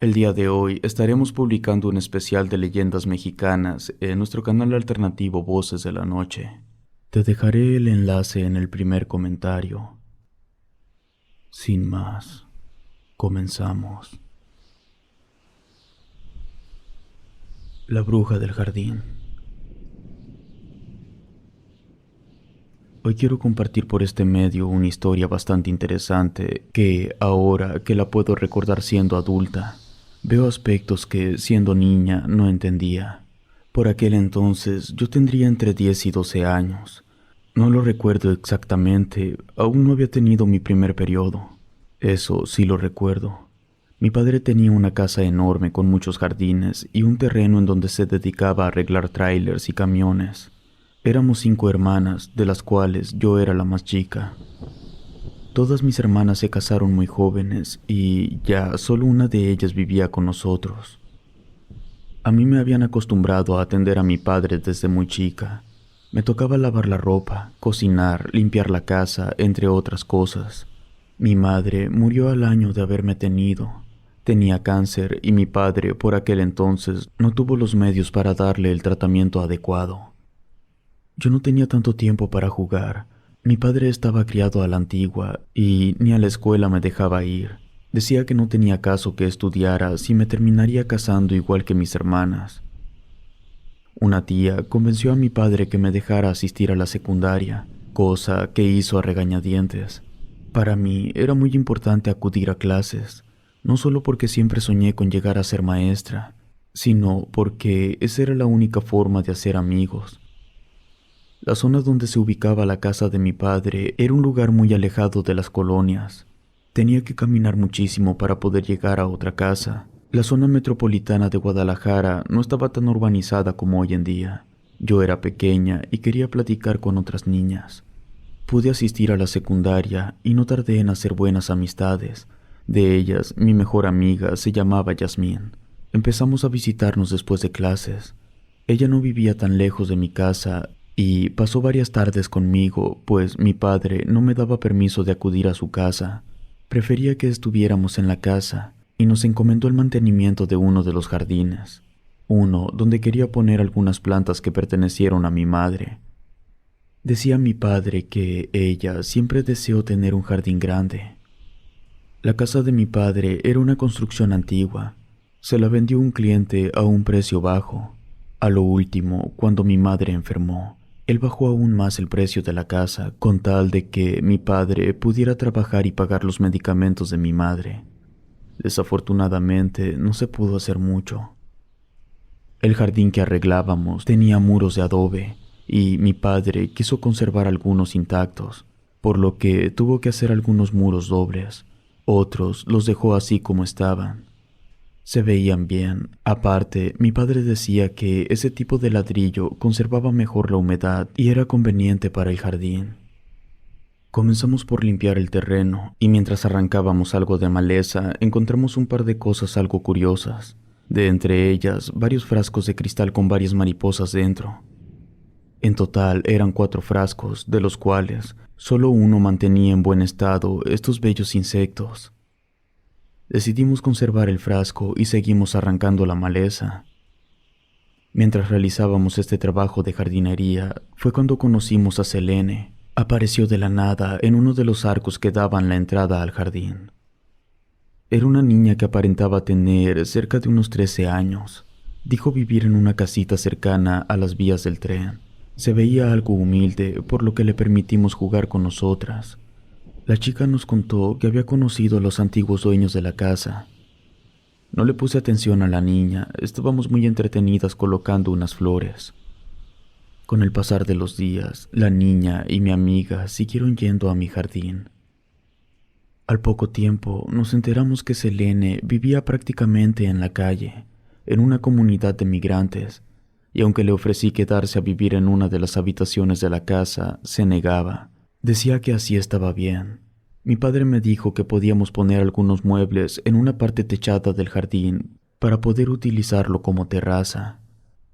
El día de hoy estaremos publicando un especial de leyendas mexicanas en nuestro canal alternativo Voces de la Noche. Te dejaré el enlace en el primer comentario. Sin más, comenzamos. La bruja del jardín. Hoy quiero compartir por este medio una historia bastante interesante que, ahora que la puedo recordar siendo adulta, veo aspectos que, siendo niña, no entendía. Por aquel entonces yo tendría entre 10 y 12 años. No lo recuerdo exactamente, aún no había tenido mi primer periodo. Eso sí lo recuerdo. Mi padre tenía una casa enorme con muchos jardines y un terreno en donde se dedicaba a arreglar tráilers y camiones. Éramos 5 hermanas, de las cuales yo era la más chica. Todas mis hermanas se casaron muy jóvenes y ya solo una de ellas vivía con nosotros. A mí me habían acostumbrado a atender a mi padre desde muy chica. Me tocaba lavar la ropa, cocinar, limpiar la casa, entre otras cosas. Mi madre murió al año de haberme tenido. Tenía cáncer y mi padre, por aquel entonces, no tuvo los medios para darle el tratamiento adecuado. Yo no tenía tanto tiempo para jugar. Mi padre estaba criado a la antigua y ni a la escuela me dejaba ir. Decía que no tenía caso que estudiara si me terminaría casando igual que mis hermanas. Una tía convenció a mi padre que me dejara asistir a la secundaria, cosa que hizo a regañadientes. Para mí era muy importante acudir a clases, no solo porque siempre soñé con llegar a ser maestra, sino porque esa era la única forma de hacer amigos. La zona donde se ubicaba la casa de mi padre era un lugar muy alejado de las colonias. Tenía que caminar muchísimo para poder llegar a otra casa. La zona metropolitana de Guadalajara no estaba tan urbanizada como hoy en día. Yo era pequeña y quería platicar con otras niñas. Pude asistir a la secundaria y no tardé en hacer buenas amistades. De ellas, mi mejor amiga se llamaba Yasmín. Empezamos a visitarnos después de clases. Ella no vivía tan lejos de mi casa y pasó varias tardes conmigo, pues mi padre no me daba permiso de acudir a su casa. Prefería que estuviéramos en la casa y nos encomendó el mantenimiento de uno de los jardines, uno donde quería poner algunas plantas que pertenecieron a mi madre. Decía mi padre que ella siempre deseó tener un jardín grande. La casa de mi padre era una construcción antigua. Se la vendió un cliente a un precio bajo. A lo último, cuando mi madre enfermó, él bajó aún más el precio de la casa con tal de que mi padre pudiera trabajar y pagar los medicamentos de mi madre. Desafortunadamente, no se pudo hacer mucho. El jardín que arreglábamos tenía muros de adobe y mi padre quiso conservar algunos intactos, por lo que tuvo que hacer algunos muros dobles. Otros los dejó así como estaban. Se veían bien. Aparte, mi padre decía que ese tipo de ladrillo conservaba mejor la humedad y era conveniente para el jardín. Comenzamos por limpiar el terreno y mientras arrancábamos algo de maleza, encontramos un par de cosas algo curiosas. De entre ellas, varios frascos de cristal con varias mariposas dentro. En total eran 4 frascos, de los cuales solo uno mantenía en buen estado estos bellos insectos. Decidimos conservar el frasco y seguimos arrancando la maleza. Mientras realizábamos este trabajo de jardinería, fue cuando conocimos a Selene. Apareció de la nada en uno de los arcos que daban la entrada al jardín. Era una niña que aparentaba tener cerca de unos 13 años. Dijo vivir en una casita cercana a las vías del tren. Se veía algo humilde, por lo que le permitimos jugar con nosotras. La chica nos contó que había conocido a los antiguos dueños de la casa. No le puse atención a la niña, estábamos muy entretenidas colocando unas flores. Con el pasar de los días, la niña y mi amiga siguieron yendo a mi jardín. Al poco tiempo nos enteramos que Selene vivía prácticamente en la calle, en una comunidad de migrantes, y aunque le ofrecí quedarse a vivir en una de las habitaciones de la casa, se negaba. Decía que así estaba bien. Mi padre me dijo que podíamos poner algunos muebles en una parte techada del jardín para poder utilizarlo como terraza.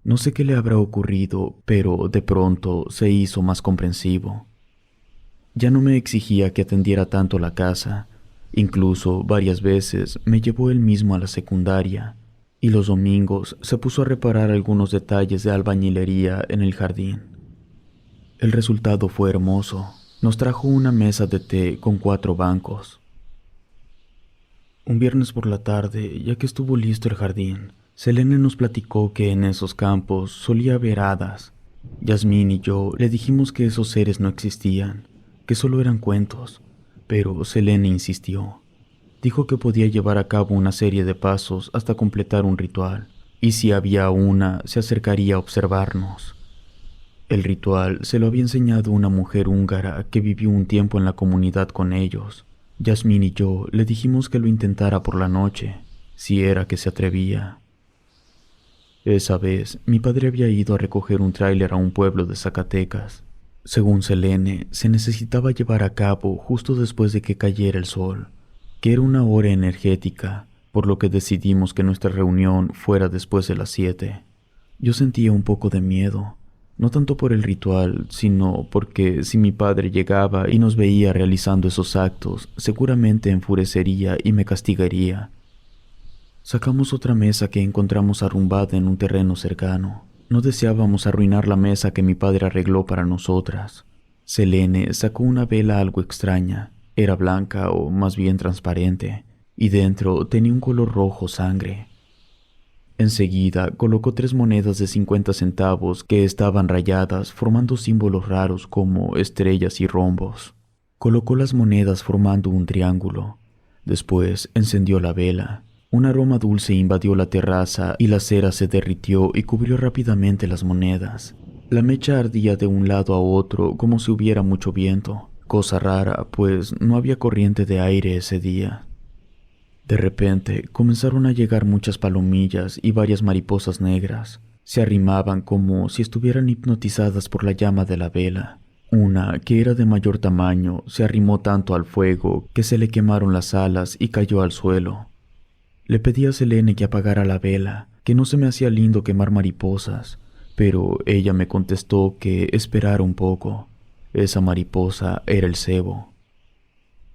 No sé qué le habrá ocurrido, pero de pronto se hizo más comprensivo. Ya no me exigía que atendiera tanto la casa. Incluso varias veces me llevó él mismo a la secundaria y los domingos se puso a reparar algunos detalles de albañilería en el jardín. El resultado fue hermoso. Nos trajo una mesa de té con 4 bancos. Un viernes por la tarde, ya que estuvo listo el jardín, Selene nos platicó que en esos campos solía haber hadas. Yasmín y yo le dijimos que esos seres no existían, que solo eran cuentos, pero Selene insistió. Dijo que podía llevar a cabo una serie de pasos hasta completar un ritual, y si había una, se acercaría a observarnos. El ritual se lo había enseñado una mujer húngara que vivió un tiempo en la comunidad con ellos. Yasmín y yo le dijimos que lo intentara por la noche, si era que se atrevía. Esa vez, mi padre había ido a recoger un tráiler a un pueblo de Zacatecas. Según Selene, se necesitaba llevar a cabo justo después de que cayera el sol, que era una hora energética, por lo que decidimos que nuestra reunión fuera después de las 7. Yo sentía un poco de miedo, no tanto por el ritual, sino porque si mi padre llegaba y nos veía realizando esos actos, seguramente enfurecería y me castigaría. Sacamos otra mesa que encontramos arrumbada en un terreno cercano. No deseábamos arruinar la mesa que mi padre arregló para nosotras. Selene sacó una vela algo extraña. Era blanca o más bien transparente, y dentro tenía un color rojo sangre. Enseguida colocó 3 monedas de 50 centavos que estaban rayadas formando símbolos raros como estrellas y rombos. Colocó las monedas formando un triángulo. Después encendió la vela. Un aroma dulce invadió la terraza y la cera se derritió y cubrió rápidamente las monedas. La mecha ardía de un lado a otro como si hubiera mucho viento, cosa rara pues no había corriente de aire ese día. De repente comenzaron a llegar muchas palomillas y varias mariposas negras. Se arrimaban como si estuvieran hipnotizadas por la llama de la vela. Una, que era de mayor tamaño, se arrimó tanto al fuego que se le quemaron las alas y cayó al suelo. Le pedí a Selene que apagara la vela, que no se me hacía lindo quemar mariposas, pero ella me contestó que esperara un poco. Esa mariposa era el cebo.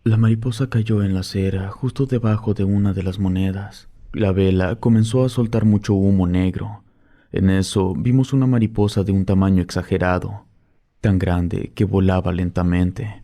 La mariposa cayó en la acera justo debajo de una de las monedas. La vela comenzó a soltar mucho humo negro. En eso vimos una mariposa de un tamaño exagerado, tan grande que volaba lentamente.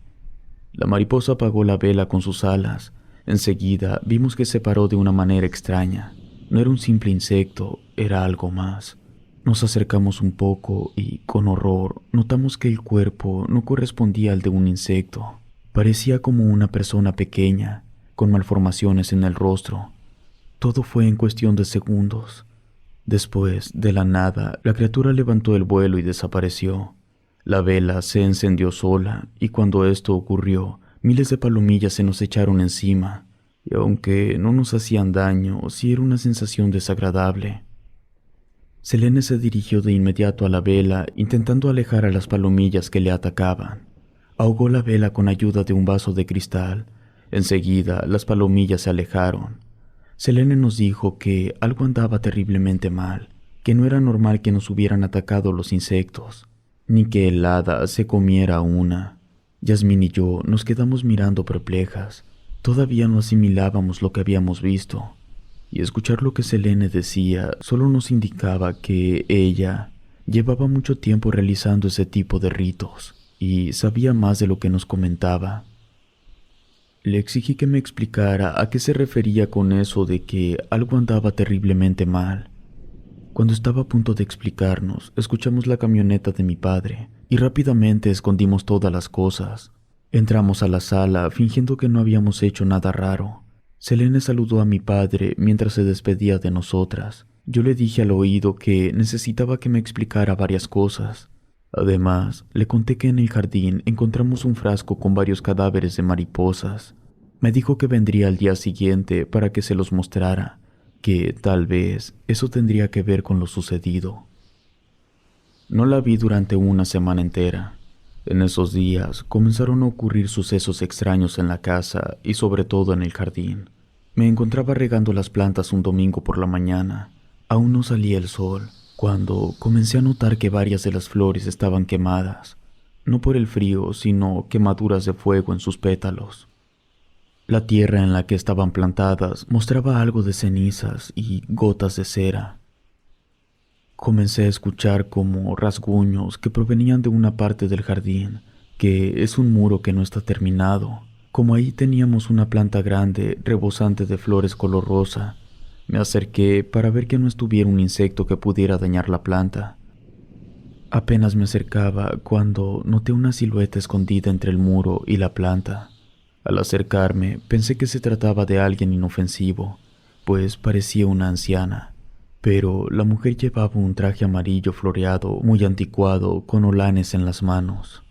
La mariposa apagó la vela con sus alas. Enseguida vimos que se paró de una manera extraña. No era un simple insecto, era algo más. Nos acercamos un poco y, con horror, notamos que el cuerpo no correspondía al de un insecto. Parecía como una persona pequeña, con malformaciones en el rostro. Todo fue en cuestión de segundos. Después, de la nada, la criatura levantó el vuelo y desapareció. La vela se encendió sola, y cuando esto ocurrió, miles de palomillas se nos echaron encima, y aunque no nos hacían daño, sí era una sensación desagradable. Selene se dirigió de inmediato a la vela, intentando alejar a las palomillas que le atacaban. Ahogó la vela con ayuda de un vaso de cristal. Enseguida, las palomillas se alejaron. Selene nos dijo que algo andaba terriblemente mal, que no era normal que nos hubieran atacado los insectos, ni que el hada se comiera a una. Yasmín y yo nos quedamos mirando perplejas. Todavía no asimilábamos lo que habíamos visto, y escuchar lo que Selene decía solo nos indicaba que ella llevaba mucho tiempo realizando ese tipo de ritos y sabía más de lo que nos comentaba. Le exigí que me explicara a qué se refería con eso de que algo andaba terriblemente mal. Cuando estaba a punto de explicarnos, escuchamos la camioneta de mi padre y rápidamente escondimos todas las cosas. Entramos a la sala fingiendo que no habíamos hecho nada raro. Selene saludó a mi padre mientras se despedía de nosotras. Yo le dije al oído que necesitaba que me explicara varias cosas. Además, le conté que en el jardín encontramos un frasco con varios cadáveres de mariposas. Me dijo que vendría al día siguiente para que se los mostrara, que tal vez eso tendría que ver con lo sucedido. No la vi durante una semana entera. En esos días comenzaron a ocurrir sucesos extraños en la casa y sobre todo en el jardín. Me encontraba regando las plantas un domingo por la mañana. Aún no salía el sol, cuando comencé a notar que varias de las flores estaban quemadas, no por el frío, sino quemaduras de fuego en sus pétalos. La tierra en la que estaban plantadas mostraba algo de cenizas y gotas de cera. Comencé a escuchar como rasguños que provenían de una parte del jardín, que es un muro que no está terminado. Como ahí teníamos una planta grande, rebosante de flores color rosa, me acerqué para ver que no estuviera un insecto que pudiera dañar la planta. Apenas me acercaba cuando noté una silueta escondida entre el muro y la planta. Al acercarme, pensé que se trataba de alguien inofensivo, pues parecía una anciana. Pero la mujer llevaba un traje amarillo floreado, muy anticuado, con holanes en las manos.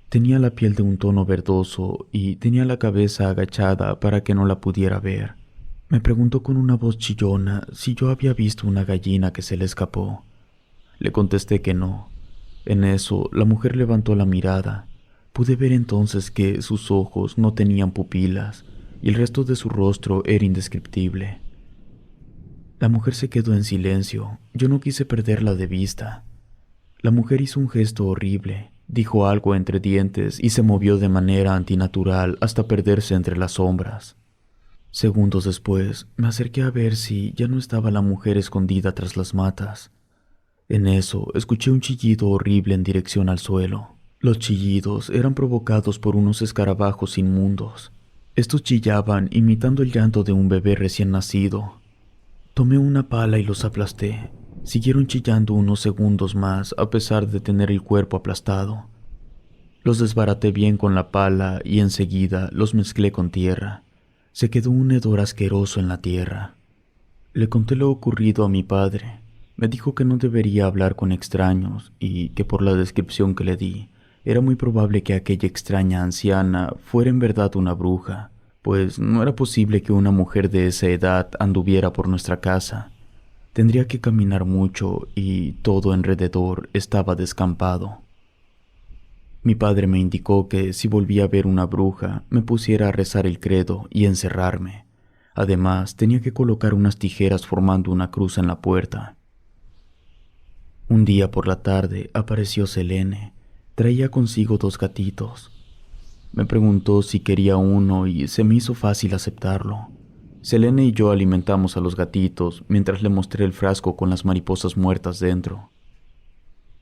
Tenía la piel de un tono verdoso y tenía la cabeza agachada para que no la pudiera ver. Me preguntó con una voz chillona si yo había visto una gallina que se le escapó. Le contesté que no. En eso, la mujer levantó la mirada. Pude ver entonces que sus ojos no tenían pupilas y el resto de su rostro era indescriptible. La mujer se quedó en silencio. Yo no quise perderla de vista. La mujer hizo un gesto horrible, dijo algo entre dientes y se movió de manera antinatural hasta perderse entre las sombras. Segundos después, me acerqué a ver si ya no estaba la mujer escondida tras las matas. En eso, escuché un chillido horrible en dirección al suelo. Los chillidos eran provocados por unos escarabajos inmundos. Estos chillaban imitando el llanto de un bebé recién nacido. Tomé una pala y los aplasté. Siguieron chillando unos segundos más a pesar de tener el cuerpo aplastado. Los desbaraté bien con la pala y enseguida los mezclé con tierra. Se quedó un hedor asqueroso en la tierra. Le conté lo ocurrido a mi padre. Me dijo que no debería hablar con extraños y que por la descripción que le di, era muy probable que aquella extraña anciana fuera en verdad una bruja, pues no era posible que una mujer de esa edad anduviera por nuestra casa. Tendría que caminar mucho y todo alrededor estaba descampado. Mi padre me indicó que si volvía a ver una bruja, me pusiera a rezar el credo y encerrarme. Además, tenía que colocar unas tijeras formando una cruz en la puerta. Un día por la tarde apareció Selene. Traía consigo 2 gatitos. Me preguntó si quería uno y se me hizo fácil aceptarlo. Selene y yo alimentamos a los gatitos mientras le mostré el frasco con las mariposas muertas dentro.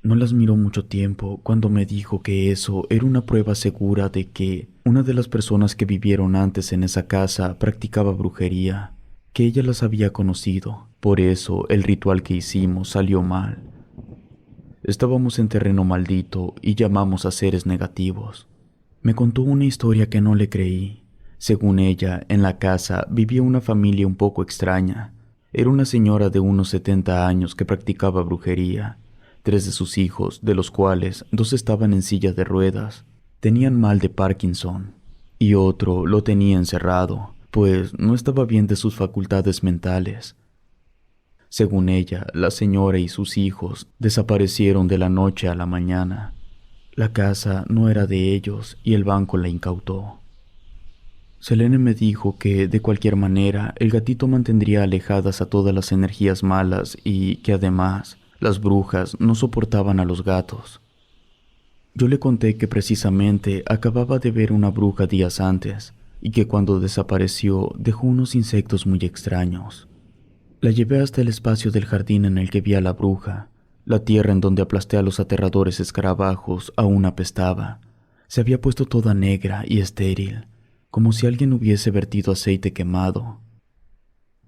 No las miró mucho tiempo cuando me dijo que eso era una prueba segura de que una de las personas que vivieron antes en esa casa practicaba brujería, que ella las había conocido. Por eso el ritual que hicimos salió mal. Estábamos en terreno maldito y llamamos a seres negativos. Me contó una historia que no le creí. Según ella, en la casa vivía una familia un poco extraña. Era una señora de unos 70 años que practicaba brujería. 3 de sus hijos, de los cuales 2 estaban en silla de ruedas, tenían mal de Parkinson, y otro lo tenía encerrado, pues no estaba bien de sus facultades mentales. Según ella, la señora y sus hijos desaparecieron de la noche a la mañana. La casa no era de ellos y el banco la incautó. Selene me dijo que, de cualquier manera, el gatito mantendría alejadas a todas las energías malas y que, además, las brujas no soportaban a los gatos. Yo le conté que precisamente acababa de ver una bruja días antes y que cuando desapareció dejó unos insectos muy extraños. La llevé hasta el espacio del jardín en el que vi a la bruja. La tierra en donde aplasté a los aterradores escarabajos aún apestaba. Se había puesto toda negra y estéril, como si alguien hubiese vertido aceite quemado.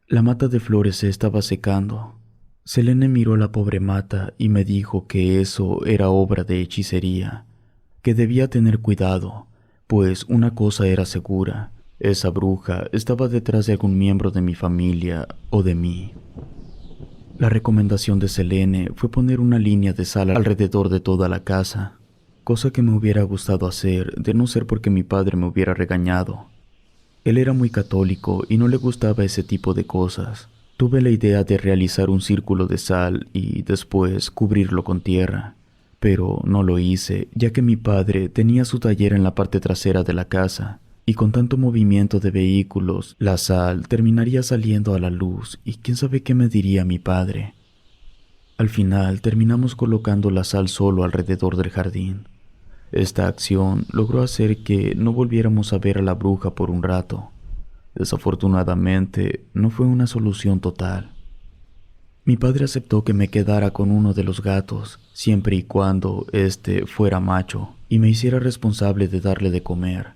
La mata de flores se estaba secando. Selene miró la pobre mata y me dijo que eso era obra de hechicería, que debía tener cuidado, pues una cosa era segura: esa bruja estaba detrás de algún miembro de mi familia o de mí. La recomendación de Selene fue poner una línea de sal alrededor de toda la casa, cosa que me hubiera gustado hacer de no ser porque mi padre me hubiera regañado. Él era muy católico y no le gustaba ese tipo de cosas. Tuve la idea de realizar un círculo de sal y después cubrirlo con tierra, pero no lo hice, ya que mi padre tenía su taller en la parte trasera de la casa, y con tanto movimiento de vehículos, la sal terminaría saliendo a la luz y quién sabe qué me diría mi padre. Al final terminamos colocando la sal solo alrededor del jardín. Esta acción logró hacer que no volviéramos a ver a la bruja por un rato. Desafortunadamente, no fue una solución total. Mi padre aceptó que me quedara con uno de los gatos, siempre y cuando éste fuera macho y me hiciera responsable de darle de comer.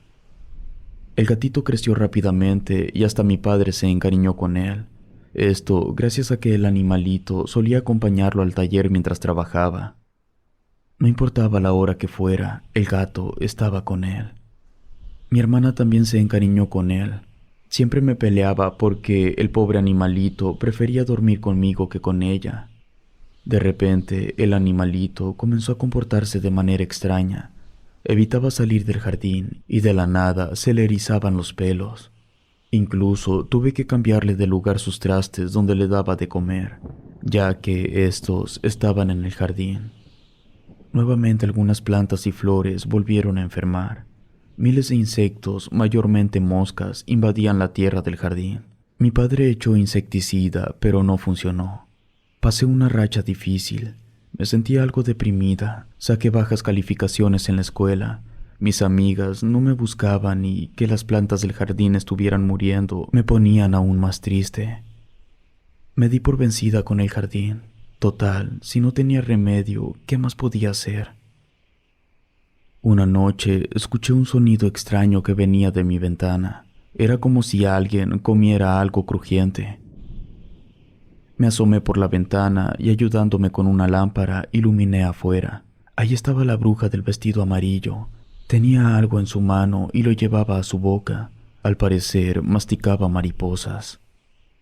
El gatito creció rápidamente y hasta mi padre se encariñó con él. Esto gracias a que el animalito solía acompañarlo al taller mientras trabajaba. No importaba la hora que fuera, el gato estaba con él. Mi hermana también se encariñó con él. Siempre me peleaba porque el pobre animalito prefería dormir conmigo que con ella. De repente, el animalito comenzó a comportarse de manera extraña. Evitaba salir del jardín y de la nada se le erizaban los pelos. Incluso tuve que cambiarle de lugar sus trastes donde le daba de comer, ya que estos estaban en el jardín. Nuevamente algunas plantas y flores volvieron a enfermar. Miles de insectos, mayormente moscas, invadían la tierra del jardín. Mi padre echó insecticida, pero no funcionó. Pasé una racha difícil. Me sentía algo deprimida. Saqué bajas calificaciones en la escuela. Mis amigas no me buscaban y que las plantas del jardín estuvieran muriendo me ponían aún más triste. Me di por vencida con el jardín. Total, si no tenía remedio, ¿qué más podía hacer? Una noche escuché un sonido extraño que venía de mi ventana. Era como si alguien comiera algo crujiente. Me asomé por la ventana y ayudándome con una lámpara iluminé afuera. Ahí estaba la bruja del vestido amarillo. Tenía algo en su mano y lo llevaba a su boca. Al parecer masticaba mariposas.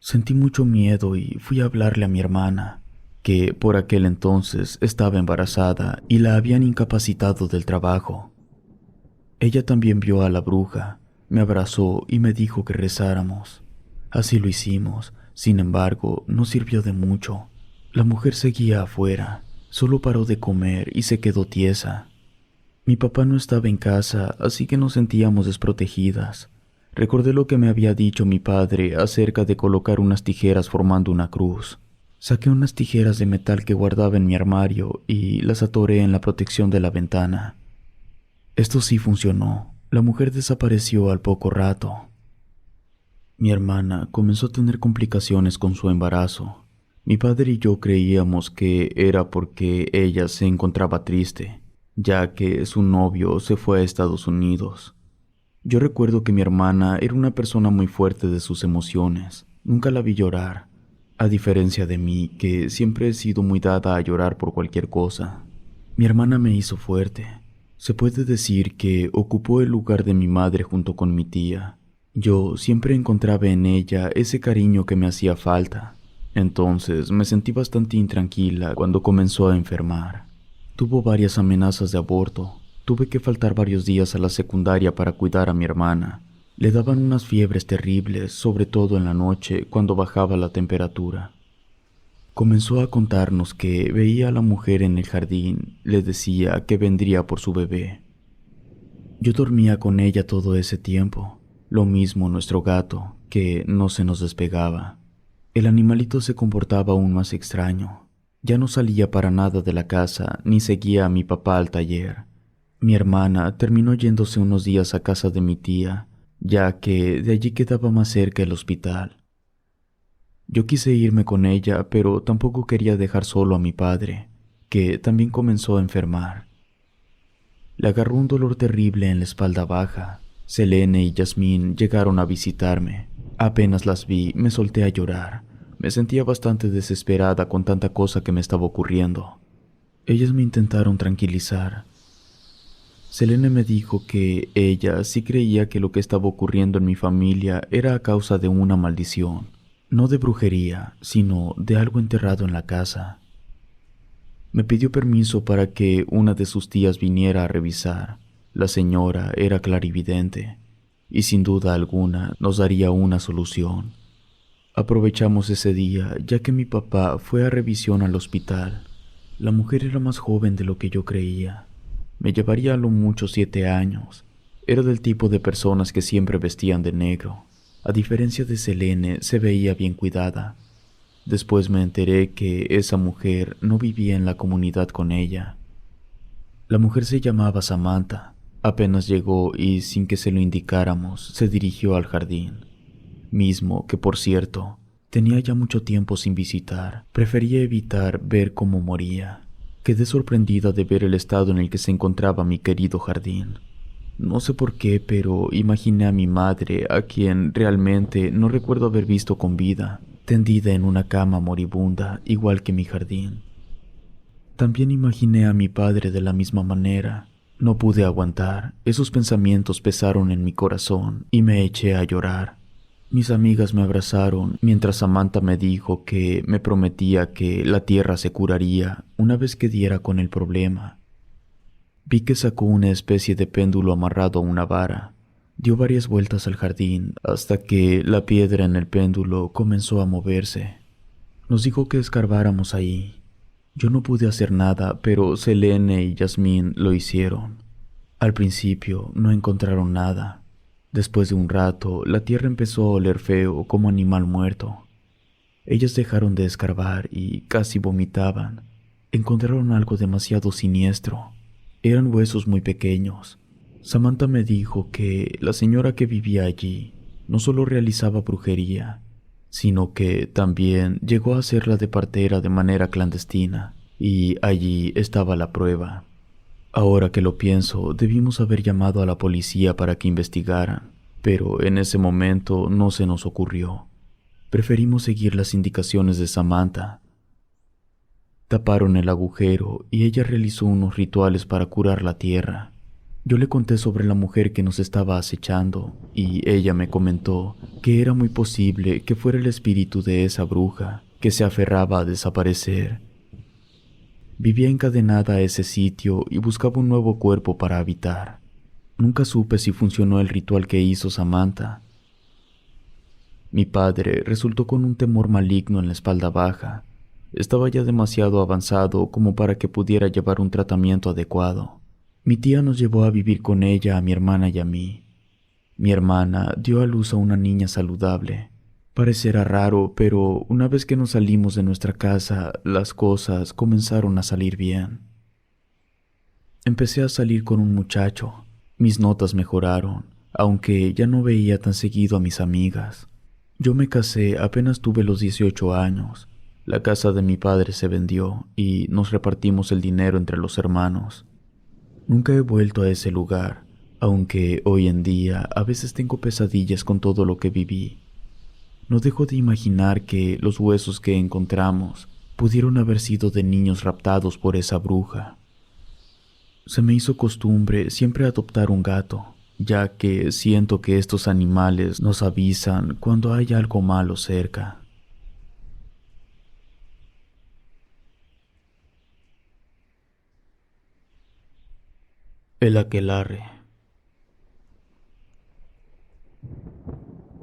Sentí mucho miedo y fui a hablarle a mi hermana, que por aquel entonces estaba embarazada y la habían incapacitado del trabajo. Ella también vio a la bruja, me abrazó y me dijo que rezáramos. Así lo hicimos, sin embargo, no sirvió de mucho. La mujer seguía afuera, solo paró de comer y se quedó tiesa. Mi papá no estaba en casa, así que nos sentíamos desprotegidas. Recordé lo que me había dicho mi padre acerca de colocar unas tijeras formando una cruz. Saqué unas tijeras de metal que guardaba en mi armario y las atoré en la protección de la ventana. Esto sí funcionó. La mujer desapareció al poco rato. Mi hermana comenzó a tener complicaciones con su embarazo. Mi padre y yo creíamos que era porque ella se encontraba triste, ya que su novio se fue a Estados Unidos. Yo recuerdo que mi hermana era una persona muy fuerte de sus emociones. Nunca la vi llorar, a diferencia de mí, que siempre he sido muy dada a llorar por cualquier cosa. Mi hermana me hizo fuerte. Se puede decir que ocupó el lugar de mi madre junto con mi tía. Yo siempre encontraba en ella ese cariño que me hacía falta. Entonces me sentí bastante intranquila cuando comenzó a enfermar. Tuvo varias amenazas de aborto. Tuve que faltar varios días a la secundaria para cuidar a mi hermana. Le daban unas fiebres terribles, sobre todo en la noche, cuando bajaba la temperatura. Comenzó a contarnos que veía a la mujer en el jardín, le decía que vendría por su bebé. Yo dormía con ella todo ese tiempo, lo mismo nuestro gato, que no se nos despegaba. El animalito se comportaba aún más extraño. Ya no salía para nada de la casa, ni seguía a mi papá al taller. Mi hermana terminó yéndose unos días a casa de mi tía, ya que de allí quedaba más cerca el hospital. Yo quise irme con ella, pero tampoco quería dejar solo a mi padre, que también comenzó a enfermar. Le agarró un dolor terrible en la espalda baja. Selene y Yasmín llegaron a visitarme. Apenas las vi, me solté a llorar. Me sentía bastante desesperada con tanta cosa que me estaba ocurriendo. Ellas me intentaron tranquilizar. Selene me dijo que ella sí creía que lo que estaba ocurriendo en mi familia era a causa de una maldición, no de brujería, sino de algo enterrado en la casa. Me pidió permiso para que una de sus tías viniera a revisar. La señora era clarividente y sin duda alguna nos daría una solución. Aprovechamos ese día ya que mi papá fue a revisión al hospital. La mujer era más joven de lo que yo creía. Me llevaría a lo mucho 7 años. Era del tipo de personas que siempre vestían de negro. A diferencia de Selene, se veía bien cuidada. Después me enteré que esa mujer no vivía en la comunidad con ella. La mujer se llamaba Samantha. Apenas llegó y sin que se lo indicáramos, se dirigió al jardín. mismo que, por cierto, tenía ya mucho tiempo sin visitar. Prefería evitar ver cómo moría. Quedé sorprendida de ver el estado en el que se encontraba mi querido jardín. No sé por qué, pero imaginé a mi madre, a quien realmente no recuerdo haber visto con vida, tendida en una cama moribunda, igual que mi jardín. También imaginé a mi padre de la misma manera. No pude aguantar, esos pensamientos pesaron en mi corazón y me eché a llorar. Mis amigas me abrazaron mientras Samantha me dijo que me prometía que la tierra se curaría una vez que diera con el problema. Vi que sacó una especie de péndulo amarrado a una vara. Dio varias vueltas al jardín hasta que la piedra en el péndulo comenzó a moverse. Nos dijo que escarbáramos ahí. Yo no pude hacer nada, pero Selene y Yasmín lo hicieron. Al principio no encontraron nada. Después de un rato, la tierra empezó a oler feo como animal muerto. Ellas dejaron de escarbar y casi vomitaban. Encontraron algo demasiado siniestro. Eran huesos muy pequeños. Samantha me dijo que la señora que vivía allí no solo realizaba brujería, sino que también llegó a hacerla de partera de manera clandestina, y allí estaba la prueba. Ahora que lo pienso, debimos haber llamado a la policía para que investigaran, pero en ese momento no se nos ocurrió. Preferimos seguir las indicaciones de Samantha. Taparon el agujero y ella realizó unos rituales para curar la tierra. Yo le conté sobre la mujer que nos estaba acechando y ella me comentó que era muy posible que fuera el espíritu de esa bruja que se aferraba a desaparecer. Vivía encadenada a ese sitio y buscaba un nuevo cuerpo para habitar. Nunca supe si funcionó el ritual que hizo Samantha. Mi padre resultó con un temor maligno en la espalda baja. Estaba ya demasiado avanzado como para que pudiera llevar un tratamiento adecuado. Mi tía nos llevó a vivir con ella, a mi hermana y a mí. Mi hermana dio a luz a una niña saludable. Parecerá raro, pero una vez que nos salimos de nuestra casa, las cosas comenzaron a salir bien. Empecé a salir con un muchacho. Mis notas mejoraron, aunque ya no veía tan seguido a mis amigas. Yo me casé apenas tuve los 18 años. La casa de mi padre se vendió y nos repartimos el dinero entre los hermanos. Nunca he vuelto a ese lugar, aunque hoy en día a veces tengo pesadillas con todo lo que viví. No dejo de imaginar que los huesos que encontramos pudieron haber sido de niños raptados por esa bruja. Se me hizo costumbre siempre adoptar un gato, ya que siento que estos animales nos avisan cuando hay algo malo cerca. El aquelarre.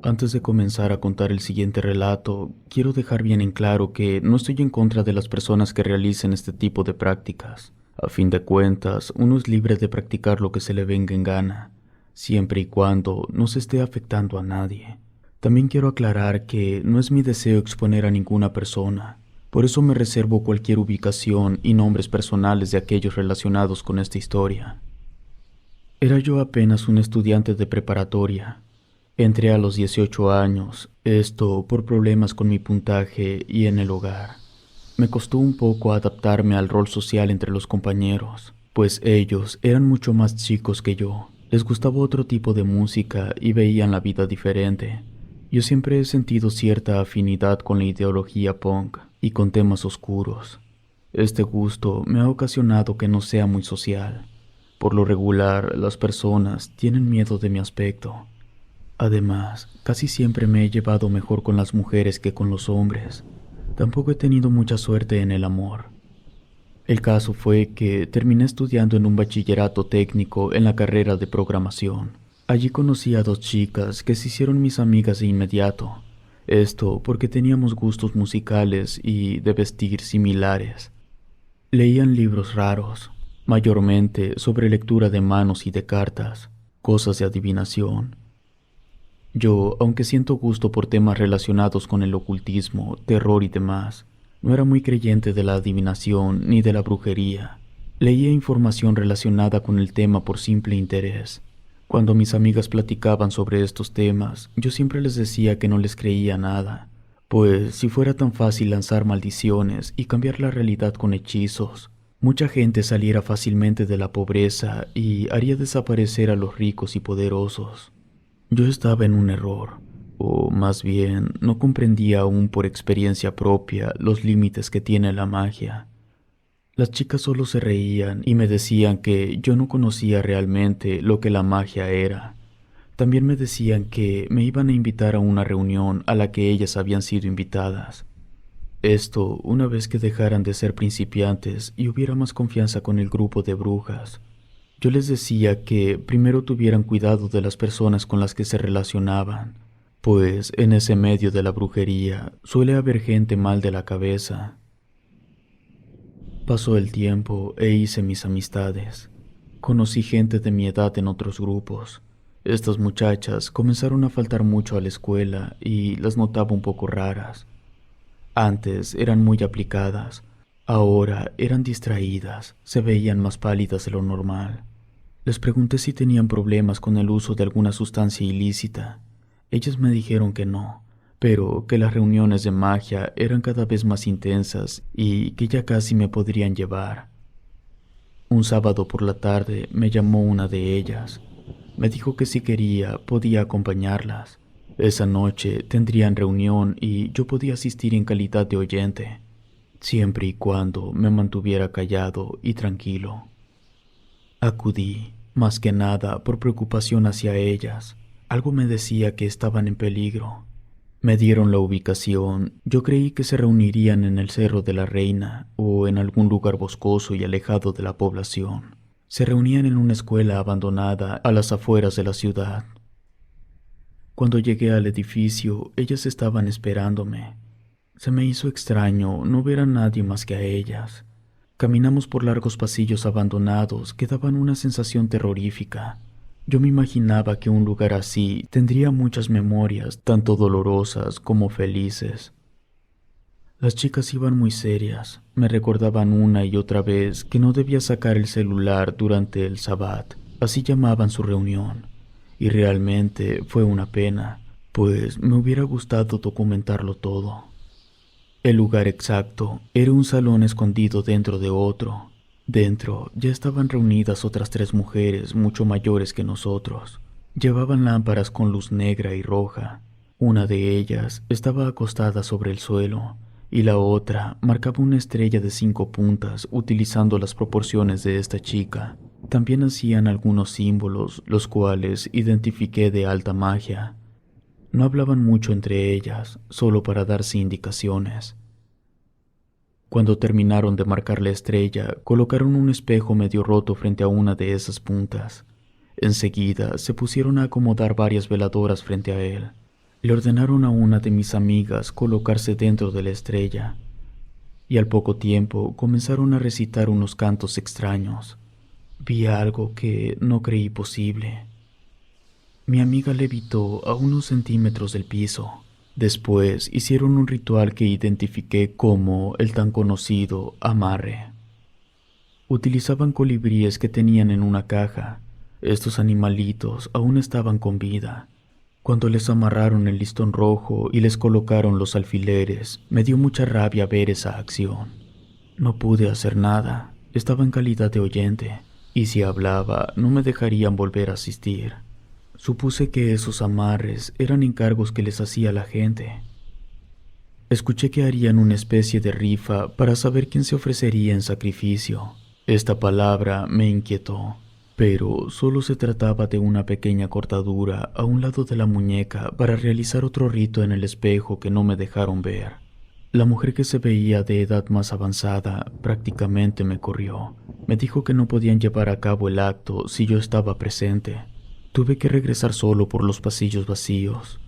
Antes de comenzar a contar el siguiente relato, quiero dejar bien en claro que no estoy en contra de las personas que realicen este tipo de prácticas. A fin de cuentas, uno es libre de practicar lo que se le venga en gana, siempre y cuando no se esté afectando a nadie. También quiero aclarar que no es mi deseo exponer a ninguna persona, por eso me reservo cualquier ubicación y nombres personales de aquellos relacionados con esta historia. Era yo apenas un estudiante de preparatoria. Entré a los 18 años, esto por problemas con mi puntaje y en el hogar. Me costó un poco adaptarme al rol social entre los compañeros, pues ellos eran mucho más chicos que yo. Les gustaba otro tipo de música y veían la vida diferente. Yo siempre he sentido cierta afinidad con la ideología punk y con temas oscuros. Este gusto me ha ocasionado que no sea muy social. Por lo regular, las personas tienen miedo de mi aspecto. Además, casi siempre me he llevado mejor con las mujeres que con los hombres. Tampoco he tenido mucha suerte en el amor. El caso fue que terminé estudiando en un bachillerato técnico en la carrera de programación. Allí conocí a dos chicas que se hicieron mis amigas de inmediato. Esto porque teníamos gustos musicales y de vestir similares. Leían libros raros, mayormente sobre lectura de manos y de cartas, cosas de adivinación. Yo, aunque siento gusto por temas relacionados con el ocultismo, terror y demás, no era muy creyente de la adivinación ni de la brujería. Leía información relacionada con el tema por simple interés. Cuando mis amigas platicaban sobre estos temas, yo siempre les decía que no les creía nada, pues si fuera tan fácil lanzar maldiciones y cambiar la realidad con hechizos, mucha gente saliera fácilmente de la pobreza y haría desaparecer a los ricos y poderosos. Yo estaba en un error, o más bien no comprendía aún por experiencia propia los límites que tiene la magia. Las chicas solo se reían y me decían que yo no conocía realmente lo que la magia era. También me decían que me iban a invitar a una reunión a la que ellas habían sido invitadas. Esto una vez que dejaran de ser principiantes y hubiera más confianza con el grupo de brujas. Yo les decía que primero tuvieran cuidado de las personas con las que se relacionaban, pues en ese medio de la brujería suele haber gente mal de la cabeza. Pasó el tiempo e hice mis amistades. Conocí gente de mi edad en otros grupos. Estas muchachas comenzaron a faltar mucho a la escuela y las notaba un poco raras. Antes eran muy aplicadas, ahora eran distraídas, se veían más pálidas de lo normal. Les pregunté si tenían problemas con el uso de alguna sustancia ilícita. Ellas me dijeron que no, pero que las reuniones de magia eran cada vez más intensas y que ya casi me podrían llevar. Un sábado por la tarde me llamó una de ellas. Me dijo que si quería podía acompañarlas. Esa noche tendrían reunión y yo podía asistir en calidad de oyente, siempre y cuando me mantuviera callado y tranquilo. Acudí, más que nada por preocupación hacia ellas. Algo me decía que estaban en peligro. Me dieron la ubicación. Yo creí que se reunirían en el Cerro de la Reina o en algún lugar boscoso y alejado de la población. Se reunían en una escuela abandonada a las afueras de la ciudad. Cuando llegué al edificio, ellas estaban esperándome. Se me hizo extraño no ver a nadie más que a ellas. Caminamos por largos pasillos abandonados que daban una sensación terrorífica. Yo me imaginaba que un lugar así tendría muchas memorias, tanto dolorosas como felices. Las chicas iban muy serias, me recordaban una y otra vez que no debía sacar el celular durante el sabbat, así llamaban su reunión, y realmente fue una pena, pues me hubiera gustado documentarlo todo. El lugar exacto era un salón escondido dentro de otro. Dentro ya estaban reunidas otras 3 mujeres mucho mayores que nosotros. Llevaban lámparas con luz negra y roja. Una de ellas estaba acostada sobre el suelo y la otra marcaba una estrella de 5 puntas utilizando las proporciones de esta chica. También hacían algunos símbolos, los cuales identifiqué de alta magia. No hablaban mucho entre ellas, solo para darse indicaciones. Cuando terminaron de marcar la estrella, colocaron un espejo medio roto frente a una de esas puntas. Enseguida se pusieron a acomodar varias veladoras frente a él. Le ordenaron a una de mis amigas colocarse dentro de la estrella, y al poco tiempo comenzaron a recitar unos cantos extraños. Vi algo que no creí posible. Mi amiga levitó a unos centímetros del piso. Después hicieron un ritual que identifiqué como el tan conocido amarre. Utilizaban colibríes que tenían en una caja. Estos animalitos aún estaban con vida. Cuando les amarraron el listón rojo y les colocaron los alfileres, me dio mucha rabia ver esa acción. No pude hacer nada, estaba en calidad de oyente, y si hablaba no me dejarían volver a asistir. Supuse que esos amarres eran encargos que les hacía la gente. Escuché que harían una especie de rifa para saber quién se ofrecería en sacrificio. Esta palabra me inquietó, pero solo se trataba de una pequeña cortadura a un lado de la muñeca para realizar otro rito en el espejo que no me dejaron ver. La mujer, que se veía de edad más avanzada, prácticamente me corrió. Me dijo que no podían llevar a cabo el acto si yo estaba presente. Tuve que regresar solo por los pasillos vacíos.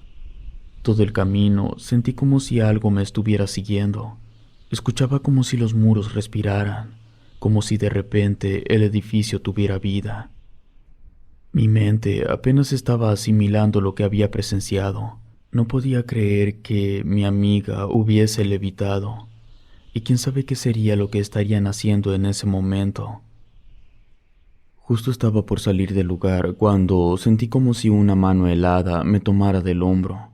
Todo el camino sentí como si algo me estuviera siguiendo. Escuchaba como si los muros respiraran, como si de repente el edificio tuviera vida. Mi mente apenas estaba asimilando lo que había presenciado. No podía creer que mi amiga hubiese levitado, y quién sabe qué sería lo que estarían haciendo en ese momento. Justo estaba por salir del lugar cuando sentí como si una mano helada me tomara del hombro.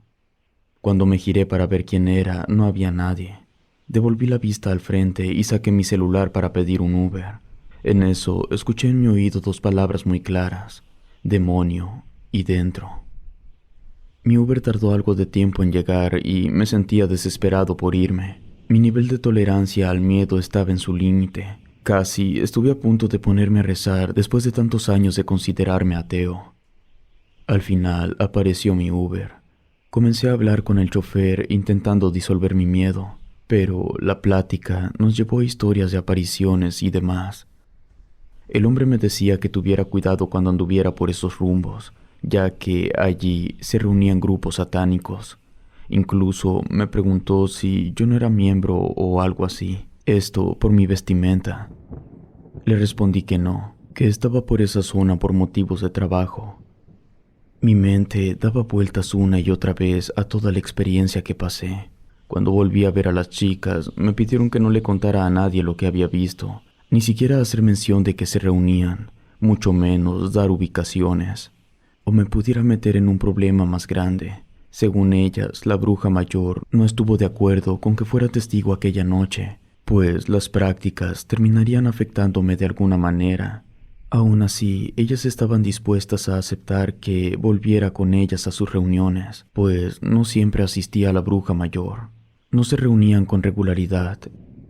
Cuando me giré para ver quién era, no había nadie. Devolví la vista al frente y saqué mi celular para pedir un Uber. En eso, escuché en mi oído dos palabras muy claras: demonio y dentro. Mi Uber tardó algo de tiempo en llegar y me sentía desesperado por irme. Mi nivel de tolerancia al miedo estaba en su límite. Casi estuve a punto de ponerme a rezar después de tantos años de considerarme ateo. Al final apareció mi Uber. Comencé a hablar con el chofer intentando disolver mi miedo, pero la plática nos llevó a historias de apariciones y demás. El hombre me decía que tuviera cuidado cuando anduviera por esos rumbos, ya que allí se reunían grupos satánicos. Incluso me preguntó si yo no era miembro o algo así, esto por mi vestimenta. Le respondí que no, que estaba por esa zona por motivos de trabajo. Mi mente daba vueltas una y otra vez a toda la experiencia que pasé. Cuando volví a ver a las chicas, me pidieron que no le contara a nadie lo que había visto, ni siquiera hacer mención de que se reunían, mucho menos dar ubicaciones, o me pudiera meter en un problema más grande. Según ellas, la bruja mayor no estuvo de acuerdo con que fuera testigo aquella noche, pues las prácticas terminarían afectándome de alguna manera. Aún así, ellas estaban dispuestas a aceptar que volviera con ellas a sus reuniones, pues no siempre asistía a la bruja mayor. No se reunían con regularidad.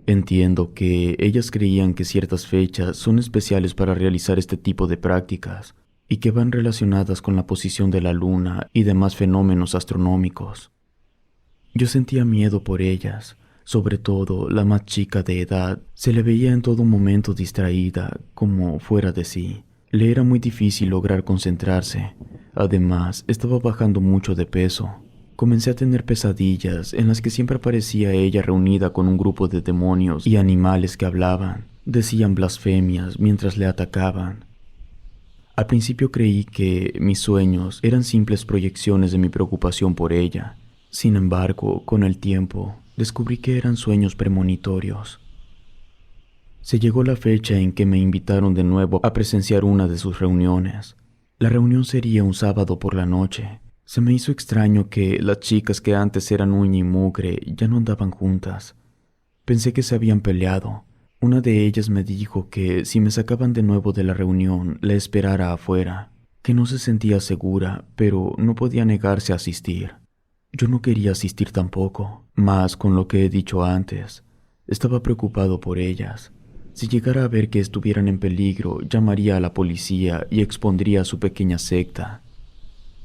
Entiendo que ellas creían que ciertas fechas son especiales para realizar este tipo de prácticas y que van relacionadas con la posición de la luna y demás fenómenos astronómicos. Yo sentía miedo por ellas. Sobre todo, la más chica de edad se le veía en todo momento distraída, como fuera de sí. Le era muy difícil lograr concentrarse. Además, estaba bajando mucho de peso. Comencé a tener pesadillas en las que siempre aparecía ella reunida con un grupo de demonios y animales que hablaban, decían blasfemias mientras le atacaban. Al principio creí que mis sueños eran simples proyecciones de mi preocupación por ella. Sin embargo, con el tiempo, descubrí que eran sueños premonitorios. Se llegó la fecha en que me invitaron de nuevo a presenciar una de sus reuniones. La reunión sería un sábado por la noche. Se me hizo extraño que las chicas que antes eran uña y mugre ya no andaban juntas. Pensé que se habían peleado. Una de ellas me dijo que si me sacaban de nuevo de la reunión, la esperara afuera, que no se sentía segura, pero no podía negarse a asistir. Yo no quería asistir tampoco, más con lo que he dicho antes. Estaba preocupado por ellas. Si llegara a ver que estuvieran en peligro, llamaría a la policía y expondría a su pequeña secta.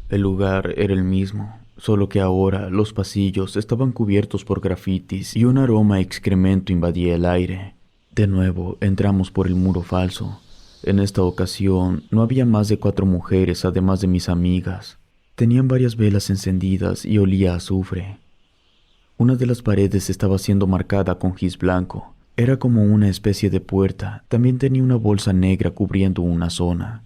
El lugar era el mismo, solo que ahora los pasillos estaban cubiertos por grafitis y un aroma a excremento invadía el aire. De nuevo entramos por el muro falso. En esta ocasión no había más de 4 mujeres además de mis amigas. Tenían varias velas encendidas y olía a azufre. Una de las paredes estaba siendo marcada con gis blanco. Era como una especie de puerta. También tenía una bolsa negra cubriendo una zona.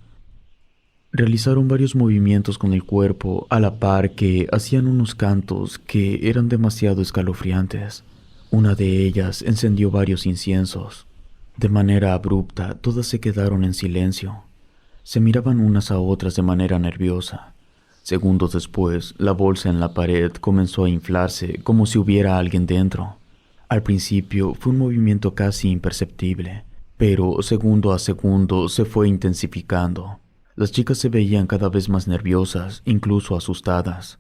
Realizaron varios movimientos con el cuerpo a la par que hacían unos cantos que eran demasiado escalofriantes. Una de ellas encendió varios inciensos. De manera abrupta, todas se quedaron en silencio. Se miraban unas a otras de manera nerviosa. Segundos después, la bolsa en la pared comenzó a inflarse como si hubiera alguien dentro. Al principio fue un movimiento casi imperceptible, pero segundo a segundo se fue intensificando. Las chicas se veían cada vez más nerviosas, incluso asustadas.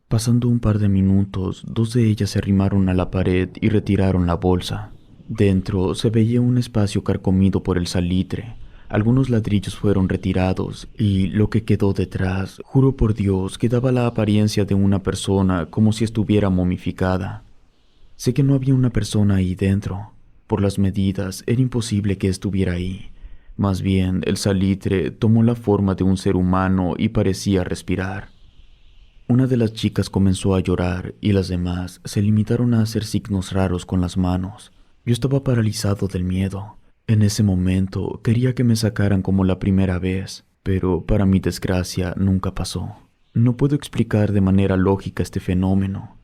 Pasando un par de minutos, 2 de ellas se arrimaron a la pared y retiraron la bolsa. Dentro se veía un espacio carcomido por el salitre. Algunos ladrillos fueron retirados y lo que quedó detrás, juro por Dios, que daba la apariencia de una persona como si estuviera momificada. Sé que no había una persona ahí dentro. Por las medidas, era imposible que estuviera ahí. Más bien, el salitre tomó la forma de un ser humano y parecía respirar. Una de las chicas comenzó a llorar y las demás se limitaron a hacer signos raros con las manos. Yo estaba paralizado del miedo. En ese momento quería que me sacaran como la primera vez, pero para mi desgracia nunca pasó. No puedo explicar de manera lógica este fenómeno.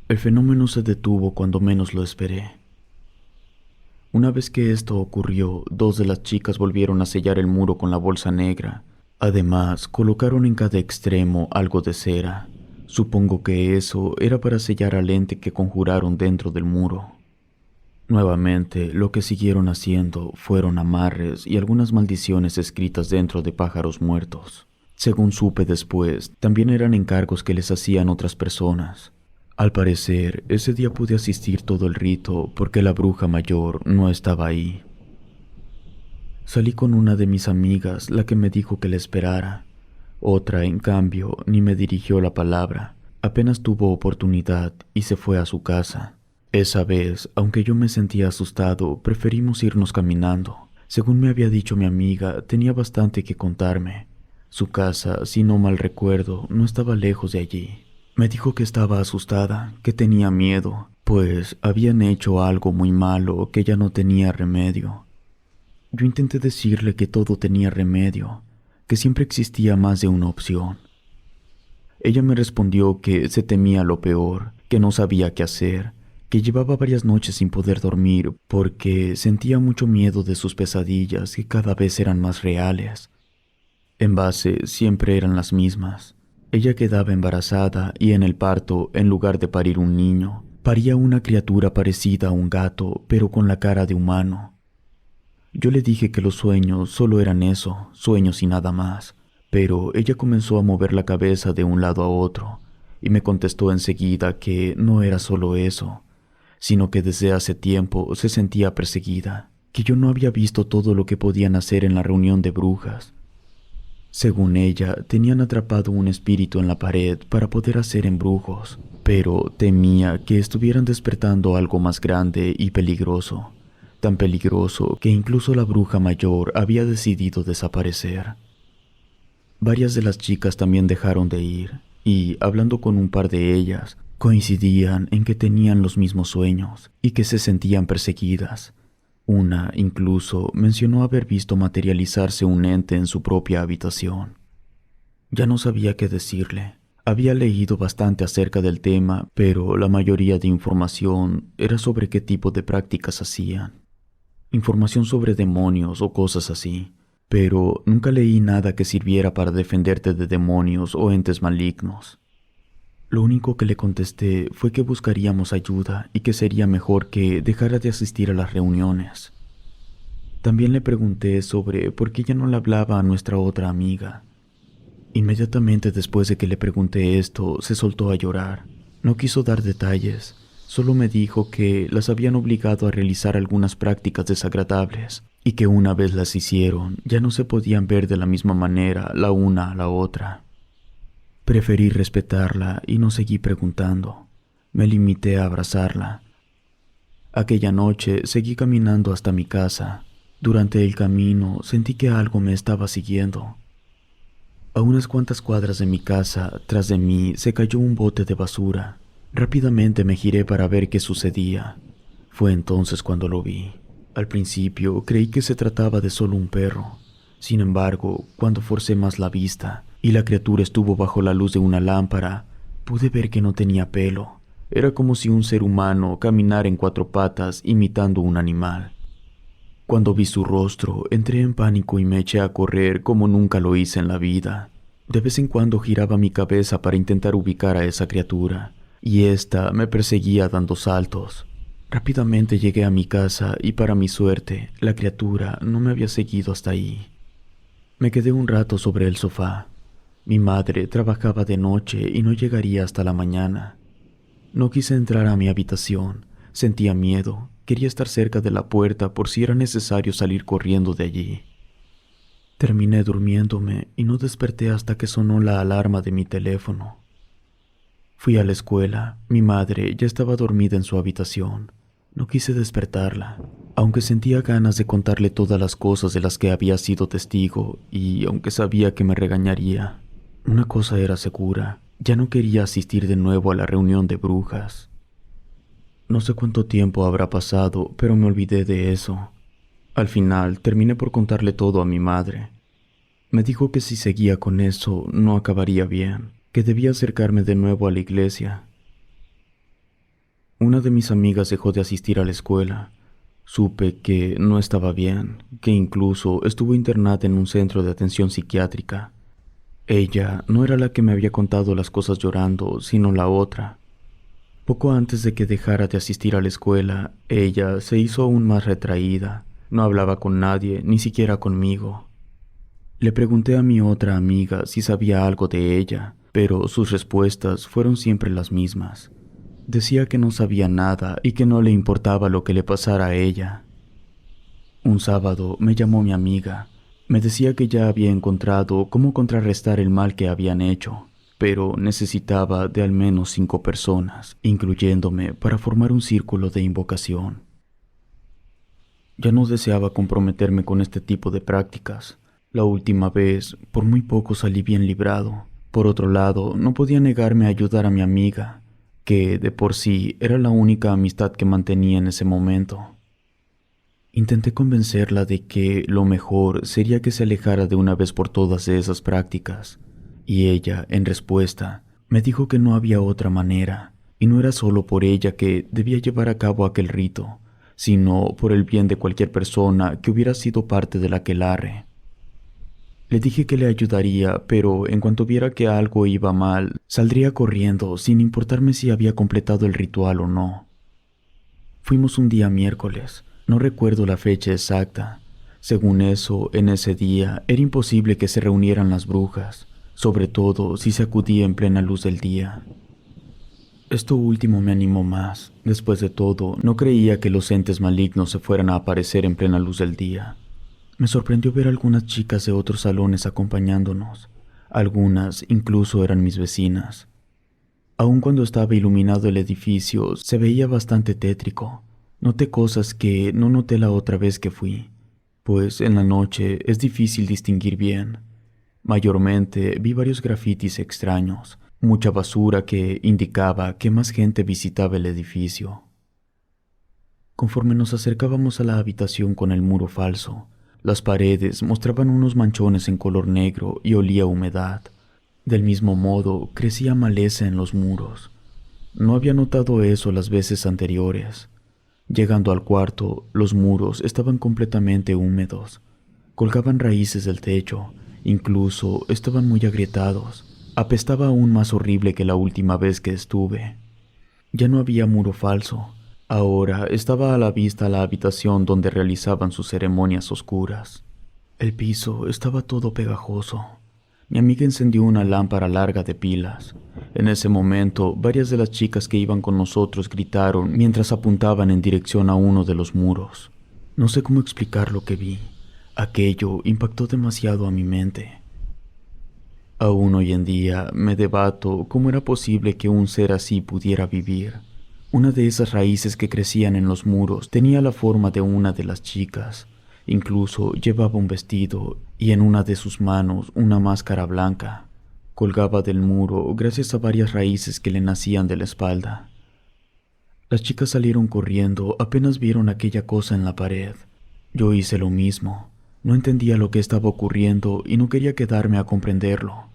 El fenómeno se detuvo cuando menos lo esperé. Una vez que esto ocurrió, 2 de las chicas volvieron a sellar el muro con la bolsa negra. Además, colocaron en cada extremo algo de cera. Supongo que eso era para sellar al ente que conjuraron dentro del muro. Nuevamente, lo que siguieron haciendo fueron amarres y algunas maldiciones escritas dentro de pájaros muertos. Según supe después, también eran encargos que les hacían otras personas. Al parecer, ese día pude asistir todo el rito porque la bruja mayor no estaba ahí. Salí con una de mis amigas, la que me dijo que la esperara. Otra, en cambio, ni me dirigió la palabra. Apenas tuvo oportunidad y se fue a su casa. Esa vez, aunque yo me sentía asustado, preferimos irnos caminando. Según me había dicho mi amiga, tenía bastante que contarme. Su casa, si no mal recuerdo, no estaba lejos de allí. Me dijo que estaba asustada, que tenía miedo, pues habían hecho algo muy malo que ya no tenía remedio. Yo intenté decirle que todo tenía remedio, que siempre existía más de una opción. Ella me respondió que se temía lo peor, que no sabía qué hacer, que llevaba varias noches sin poder dormir porque sentía mucho miedo de sus pesadillas que cada vez eran más reales. En base siempre eran las mismas. Ella quedaba embarazada y en el parto, en lugar de parir un niño, paría una criatura parecida a un gato, pero con la cara de humano. Yo le dije que los sueños solo eran eso, sueños y nada más, pero ella comenzó a mover la cabeza de un lado a otro y me contestó enseguida que no era solo eso, sino que desde hace tiempo se sentía perseguida, que yo no había visto todo lo que podían hacer en la reunión de brujas. Según ella, tenían atrapado un espíritu en la pared para poder hacer embrujos, pero temía que estuvieran despertando algo más grande y peligroso, tan peligroso que incluso la bruja mayor había decidido desaparecer. Varias de las chicas también dejaron de ir, y, hablando con un par de ellas, coincidían en que tenían los mismos sueños y que se sentían perseguidas. Una, incluso, mencionó haber visto materializarse un ente en su propia habitación. Ya no sabía qué decirle. Había leído bastante acerca del tema, pero la mayoría de información era sobre qué tipo de prácticas hacían. Información sobre demonios o cosas así, pero nunca leí nada que sirviera para defenderte de demonios o entes malignos. Lo único que le contesté fue que buscaríamos ayuda y que sería mejor que dejara de asistir a las reuniones. También le pregunté sobre por qué ya no le hablaba a nuestra otra amiga. Inmediatamente después de que le pregunté esto, se soltó a llorar. No quiso dar detalles, solo me dijo que las habían obligado a realizar algunas prácticas desagradables y que una vez las hicieron, ya no se podían ver de la misma manera la una a la otra. Preferí respetarla y no seguí preguntando. Me limité a abrazarla. Aquella noche seguí caminando hasta mi casa. Durante el camino sentí que algo me estaba siguiendo. A unas cuantas cuadras de mi casa, tras de mí, se cayó un bote de basura. Rápidamente me giré para ver qué sucedía. Fue entonces cuando lo vi. Al principio creí que se trataba de solo un perro. Sin embargo, cuando forcé más la vista y la criatura estuvo bajo la luz de una lámpara, pude ver que no tenía pelo. Era como si un ser humano caminara en 4 patas imitando un animal. Cuando vi su rostro, entré en pánico y me eché a correr como nunca lo hice en la vida. De vez en cuando giraba mi cabeza para intentar ubicar a esa criatura, y ésta me perseguía dando saltos. Rápidamente llegué a mi casa y para mi suerte, la criatura no me había seguido hasta ahí. Me quedé un rato sobre el sofá. Mi madre trabajaba de noche y no llegaría hasta la mañana. No quise entrar a mi habitación. Sentía miedo. Quería estar cerca de la puerta por si era necesario salir corriendo de allí. Terminé durmiéndome y no desperté hasta que sonó la alarma de mi teléfono. Fui a la escuela. Mi madre ya estaba dormida en su habitación. No quise despertarla, aunque sentía ganas de contarle todas las cosas de las que había sido testigo y aunque sabía que me regañaría. Una cosa era segura, ya no quería asistir de nuevo a la reunión de brujas. No sé cuánto tiempo habrá pasado, pero me olvidé de eso. Al final, terminé por contarle todo a mi madre. Me dijo que si seguía con eso, no acabaría bien, que debía acercarme de nuevo a la iglesia. Una de mis amigas dejó de asistir a la escuela. Supe que no estaba bien, que incluso estuvo internada en un centro de atención psiquiátrica. Ella no era la que me había contado las cosas llorando, sino la otra. Poco antes de que dejara de asistir a la escuela, ella se hizo aún más retraída. No hablaba con nadie, ni siquiera conmigo. Le pregunté a mi otra amiga si sabía algo de ella, pero sus respuestas fueron siempre las mismas. Decía que no sabía nada y que no le importaba lo que le pasara a ella. Un sábado me llamó mi amiga. Me decía que ya había encontrado cómo contrarrestar el mal que habían hecho, pero necesitaba de al menos 5 personas, incluyéndome, para formar un círculo de invocación. Ya no deseaba comprometerme con este tipo de prácticas. La última vez, por muy poco salí bien librado. Por otro lado, no podía negarme a ayudar a mi amiga, que de por sí era la única amistad que mantenía en ese momento. Intenté convencerla de que lo mejor sería que se alejara de una vez por todas de esas prácticas, y ella, en respuesta, me dijo que no había otra manera, y no era solo por ella que debía llevar a cabo aquel rito, sino por el bien de cualquier persona que hubiera sido parte del aquelarre. Le dije que le ayudaría, pero en cuanto viera que algo iba mal, saldría corriendo sin importarme si había completado el ritual o no. Fuimos un día miércoles, no recuerdo la fecha exacta. Según eso, en ese día era imposible que se reunieran las brujas, sobre todo si se acudía en plena luz del día. Esto último me animó más. Después de todo, no creía que los entes malignos se fueran a aparecer en plena luz del día. Me sorprendió ver algunas chicas de otros salones acompañándonos. Algunas incluso eran mis vecinas. Aun cuando estaba iluminado el edificio, se veía bastante tétrico. Noté cosas que no noté la otra vez que fui, pues en la noche es difícil distinguir bien. Mayormente vi varios grafitis extraños, mucha basura que indicaba que más gente visitaba el edificio. Conforme nos acercábamos a la habitación con el muro falso, las paredes mostraban unos manchones en color negro y olía a humedad. Del mismo modo, crecía maleza en los muros. No había notado eso las veces anteriores. Llegando al cuarto, los muros estaban completamente húmedos. Colgaban raíces del techo, incluso estaban muy agrietados. Apestaba aún más horrible que la última vez que estuve. Ya no había muro falso. Ahora estaba a la vista la habitación donde realizaban sus ceremonias oscuras. El piso estaba todo pegajoso. Mi amiga encendió una lámpara larga de pilas. En ese momento, varias de las chicas que iban con nosotros gritaron mientras apuntaban en dirección a uno de los muros. No sé cómo explicar lo que vi. Aquello impactó demasiado a mi mente. Aún hoy en día me debato cómo era posible que un ser así pudiera vivir. Una de esas raíces que crecían en los muros tenía la forma de una de las chicas. Incluso llevaba un vestido y en una de sus manos una máscara blanca. Colgaba del muro gracias a varias raíces que le nacían de la espalda. Las chicas salieron corriendo apenas vieron aquella cosa en la pared. Yo hice lo mismo. No entendía lo que estaba ocurriendo y no quería quedarme a comprenderlo.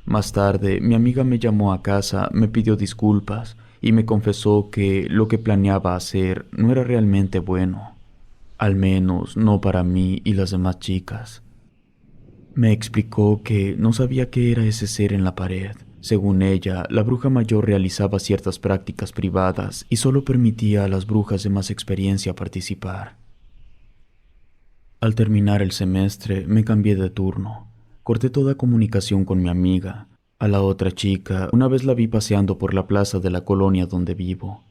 Más tarde, mi amiga me llamó a casa, me pidió disculpas y me confesó que lo que planeaba hacer no era realmente bueno. Al menos no para mí y las demás chicas. Me explicó que no sabía qué era ese ser en la pared. Según ella, la bruja mayor realizaba ciertas prácticas privadas y solo permitía a las brujas de más experiencia participar. Al terminar el semestre, me cambié de turno. Corté toda comunicación con mi amiga. A la otra chica, una vez la vi paseando por la plaza de la colonia donde vivo.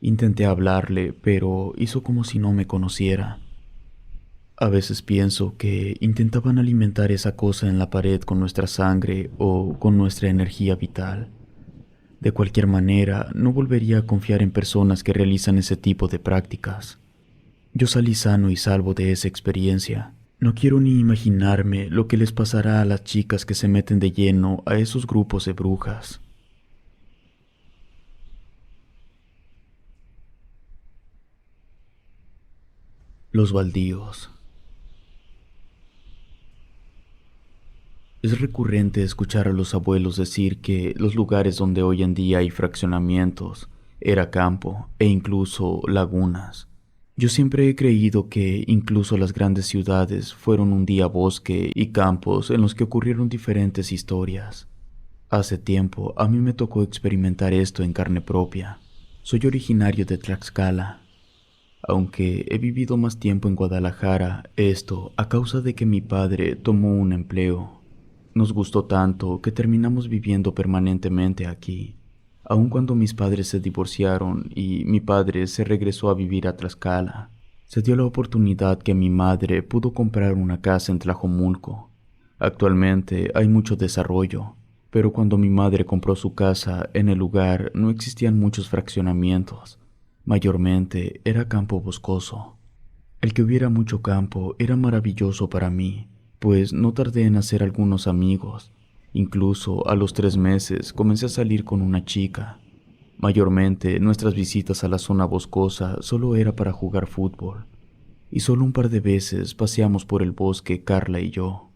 Intenté hablarle, pero hizo como si no me conociera. A veces pienso que intentaban alimentar esa cosa en la pared con nuestra sangre o con nuestra energía vital. De cualquier manera, no volvería a confiar en personas que realizan ese tipo de prácticas. Yo salí sano y salvo de esa experiencia. No quiero ni imaginarme lo que les pasará a las chicas que se meten de lleno a esos grupos de brujas. Los baldíos. Es recurrente escuchar a los abuelos decir que los lugares donde hoy en día hay fraccionamientos era campo e incluso lagunas. Yo siempre he creído que incluso las grandes ciudades fueron un día bosque y campos en los que ocurrieron diferentes historias. Hace tiempo a mí me tocó experimentar esto en carne propia. Soy originario de Tlaxcala, aunque he vivido más tiempo en Guadalajara, esto a causa de que mi padre tomó un empleo. Nos gustó tanto que terminamos viviendo permanentemente aquí, aun cuando mis padres se divorciaron y mi padre se regresó a vivir a Tlaxcala. Se dio la oportunidad que mi madre pudo comprar una casa en Tlajomulco. Actualmente hay mucho desarrollo, pero cuando mi madre compró su casa en el lugar no existían muchos fraccionamientos. Mayormente era campo boscoso. El que hubiera mucho campo era maravilloso para mí, pues no tardé en hacer algunos amigos. Incluso a los 3 meses comencé a salir con una chica. Mayormente nuestras visitas a la zona boscosa solo era para jugar fútbol, y solo un par de veces paseamos por el bosque Carla y yo.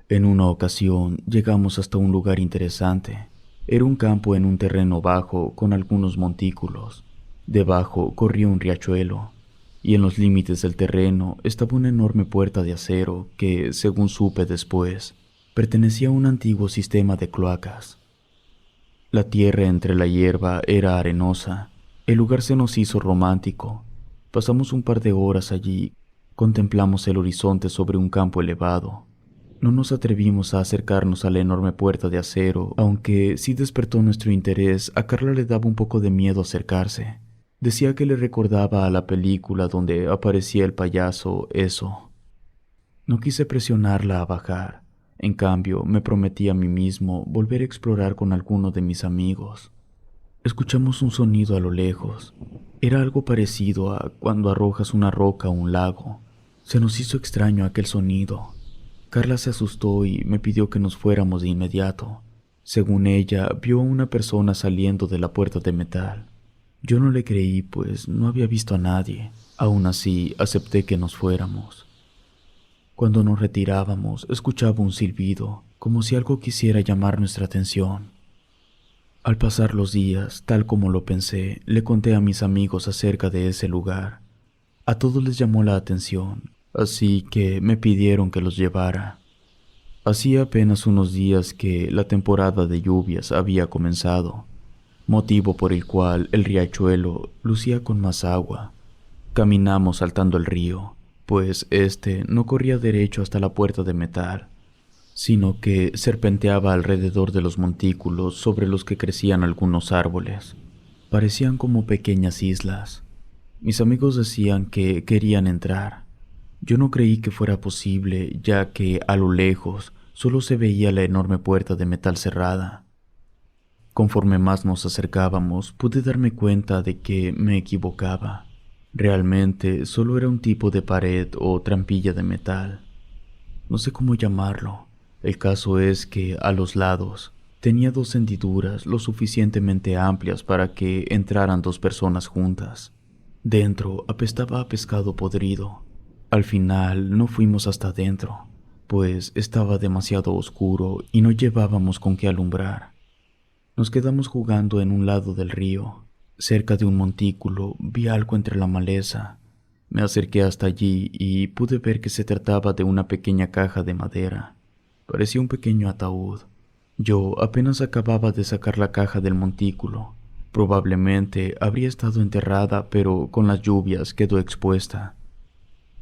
En una ocasión llegamos hasta un lugar interesante. Era un campo en un terreno bajo con algunos montículos. Debajo corría un riachuelo, y en los límites del terreno estaba una enorme puerta de acero que, según supe después, pertenecía a un antiguo sistema de cloacas. La tierra entre la hierba era arenosa. El lugar se nos hizo romántico. Pasamos un par de horas allí, contemplamos el horizonte sobre un campo elevado. No nos atrevimos a acercarnos a la enorme puerta de acero, aunque sí despertó nuestro interés. A Carla le daba un poco de miedo acercarse. Decía que le recordaba a la película donde aparecía el payaso eso. No quise presionarla a bajar. En cambio, me prometí a mí mismo volver a explorar con alguno de mis amigos. Escuchamos un sonido a lo lejos. Era algo parecido a cuando arrojas una roca a un lago. Se nos hizo extraño aquel sonido. Carla se asustó y me pidió que nos fuéramos de inmediato. Según ella, vio a una persona saliendo de la puerta de metal. Yo no le creí, pues no había visto a nadie. Aún así, acepté que nos fuéramos. Cuando nos retirábamos, escuchaba un silbido, como si algo quisiera llamar nuestra atención. Al pasar los días, tal como lo pensé, le conté a mis amigos acerca de ese lugar. A todos les llamó la atención, así que me pidieron que los llevara. Hacía apenas unos días que la temporada de lluvias había comenzado, motivo por el cual el riachuelo lucía con más agua. Caminamos saltando el río, pues este no corría derecho hasta la puerta de metal, sino que serpenteaba alrededor de los montículos sobre los que crecían algunos árboles. Parecían como pequeñas islas. Mis amigos decían que querían entrar. Yo no creí que fuera posible, ya que a lo lejos solo se veía la enorme puerta de metal cerrada. Conforme más nos acercábamos, pude darme cuenta de que me equivocaba. Realmente solo era un tipo de pared o trampilla de metal. No sé cómo llamarlo. El caso es que a los lados tenía 2 hendiduras lo suficientemente amplias para que entraran 2 personas juntas. Dentro apestaba a pescado podrido. Al final no fuimos hasta adentro, pues estaba demasiado oscuro y no llevábamos con qué alumbrar. Nos quedamos jugando en un lado del río. Cerca de un montículo vi algo entre la maleza. Me acerqué hasta allí y pude ver que se trataba de una pequeña caja de madera. Parecía un pequeño ataúd. Yo apenas acababa de sacar la caja del montículo. Probablemente habría estado enterrada, pero con las lluvias quedó expuesta.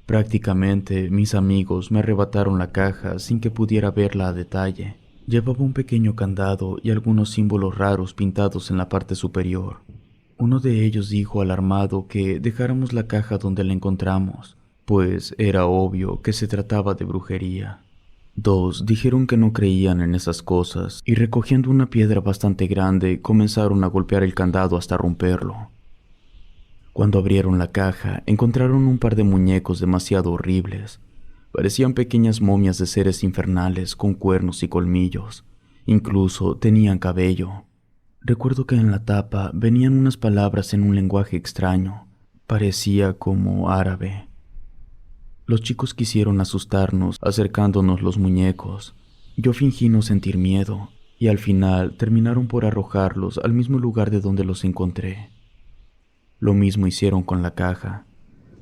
Prácticamente mis amigos me arrebataron la caja sin que pudiera verla a detalle. Llevaba un pequeño candado y algunos símbolos raros pintados en la parte superior. Uno de ellos dijo alarmado que dejáramos la caja donde la encontramos, pues era obvio que se trataba de brujería. 2 dijeron que no creían en esas cosas y recogiendo una piedra bastante grande comenzaron a golpear el candado hasta romperlo. Cuando abrieron la caja, encontraron un par de muñecos demasiado horribles. Parecían pequeñas momias de seres infernales con cuernos y colmillos. Incluso tenían cabello. Recuerdo que en la tapa venían unas palabras en un lenguaje extraño. Parecía como árabe. Los chicos quisieron asustarnos acercándonos los muñecos. Yo fingí no sentir miedo y al final terminaron por arrojarlos al mismo lugar de donde los encontré. Lo mismo hicieron con la caja.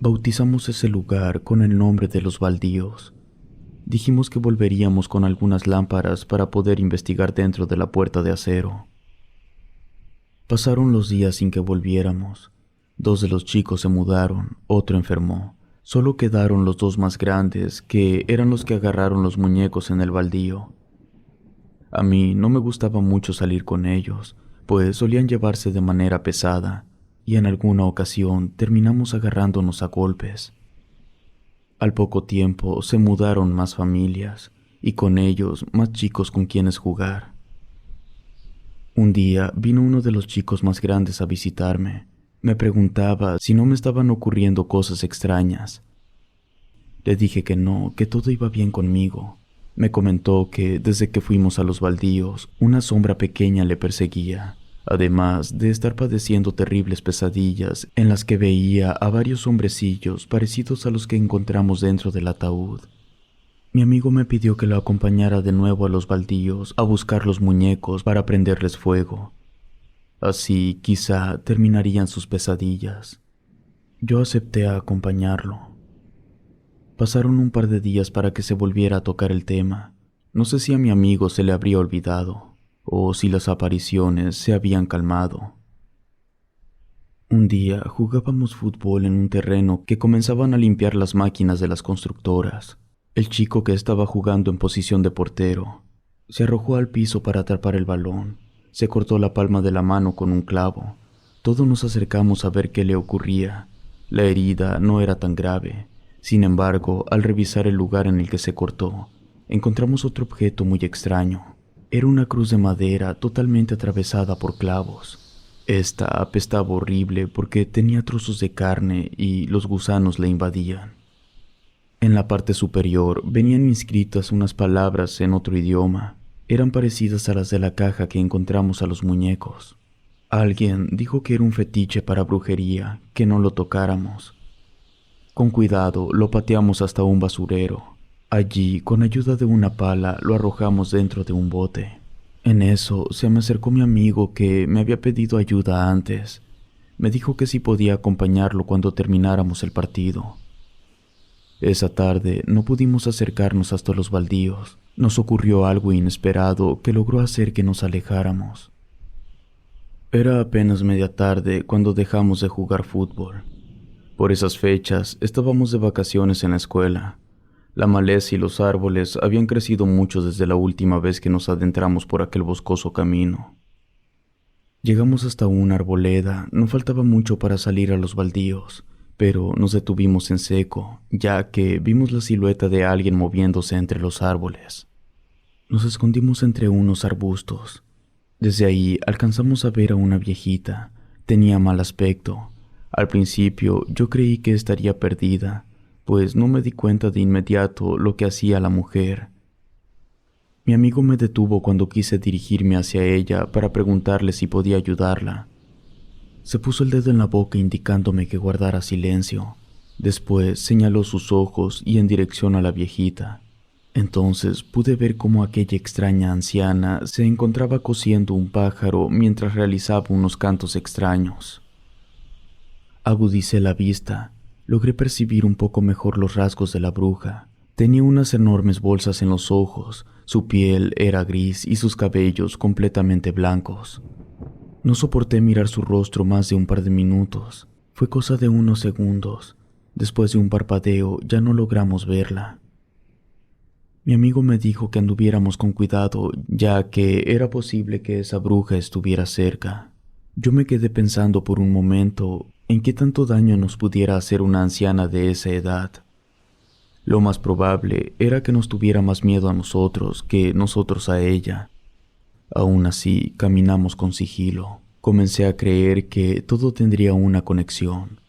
Bautizamos ese lugar con el nombre de Los Baldíos. Dijimos que volveríamos con algunas lámparas para poder investigar dentro de la puerta de acero. Pasaron los días sin que volviéramos. 2 de los chicos se mudaron, otro enfermó. Solo quedaron los 2 más grandes, que eran los que agarraron los muñecos en el baldío. A mí no me gustaba mucho salir con ellos, pues solían llevarse de manera pesada, y en alguna ocasión terminamos agarrándonos a golpes. Al poco tiempo se mudaron más familias, y con ellos más chicos con quienes jugar. Un día vino uno de los chicos más grandes a visitarme. Me preguntaba si no me estaban ocurriendo cosas extrañas. Le dije que no, que todo iba bien conmigo. Me comentó que desde que fuimos a Los Baldíos, una sombra pequeña le perseguía, además de estar padeciendo terribles pesadillas en las que veía a varios hombrecillos parecidos a los que encontramos dentro del ataúd. Mi amigo me pidió que lo acompañara de nuevo a Los Baldíos a buscar los muñecos para prenderles fuego. Así quizá terminarían sus pesadillas. Yo acepté a acompañarlo. Pasaron un par de días para que se volviera a tocar el tema. No sé si a mi amigo se le habría olvidado, o si las apariciones se habían calmado. Un día jugábamos fútbol en un terreno que comenzaban a limpiar las máquinas de las constructoras. El chico que estaba jugando en posición de portero se arrojó al piso para atrapar el balón. Se cortó la palma de la mano con un clavo. Todos nos acercamos a ver qué le ocurría. La herida no era tan grave. Sin embargo, al revisar el lugar en el que se cortó, encontramos otro objeto muy extraño. Era una cruz de madera totalmente atravesada por clavos. Esta apestaba horrible porque tenía trozos de carne y los gusanos la invadían. En la parte superior venían inscritas unas palabras en otro idioma. Eran parecidas a las de la caja que encontramos a los muñecos. Alguien dijo que era un fetiche para brujería, que no lo tocáramos. Con cuidado lo pateamos hasta un basurero. Allí, con ayuda de una pala, lo arrojamos dentro de un bote. En eso se me acercó mi amigo que me había pedido ayuda antes. Me dijo que si podía acompañarlo cuando termináramos el partido. Esa tarde no pudimos acercarnos hasta Los Baldíos. Nos ocurrió algo inesperado que logró hacer que nos alejáramos. Era apenas media tarde cuando dejamos de jugar fútbol. Por esas fechas estábamos de vacaciones en la escuela. La maleza y los árboles habían crecido mucho desde la última vez que nos adentramos por aquel boscoso camino. Llegamos hasta una arboleda, no faltaba mucho para salir a Los Baldíos, pero nos detuvimos en seco, ya que vimos la silueta de alguien moviéndose entre los árboles. Nos escondimos entre unos arbustos. Desde ahí alcanzamos a ver a una viejita. Tenía mal aspecto. Al principio yo creí que estaría perdida, pues no me di cuenta de inmediato lo que hacía la mujer. Mi amigo me detuvo cuando quise dirigirme hacia ella para preguntarle si podía ayudarla. Se puso el dedo en la boca indicándome que guardara silencio. Después señaló sus ojos y en dirección a la viejita. Entonces pude ver cómo aquella extraña anciana se encontraba cosiendo un pájaro mientras realizaba unos cantos extraños. Agudicé la vista. Logré percibir un poco mejor los rasgos de la bruja. Tenía unas enormes bolsas en los ojos, su piel era gris y sus cabellos completamente blancos. No soporté mirar su rostro más de un par de minutos. Fue cosa de unos segundos. Después de un parpadeo ya no logramos verla. Mi amigo me dijo que anduviéramos con cuidado, ya que era posible que esa bruja estuviera cerca. Yo me quedé pensando por un momento en qué tanto daño nos pudiera hacer una anciana de esa edad. Lo más probable era que nos tuviera más miedo a nosotros que nosotros a ella. Aún así, caminamos con sigilo. Comencé a creer que todo tendría una conexión.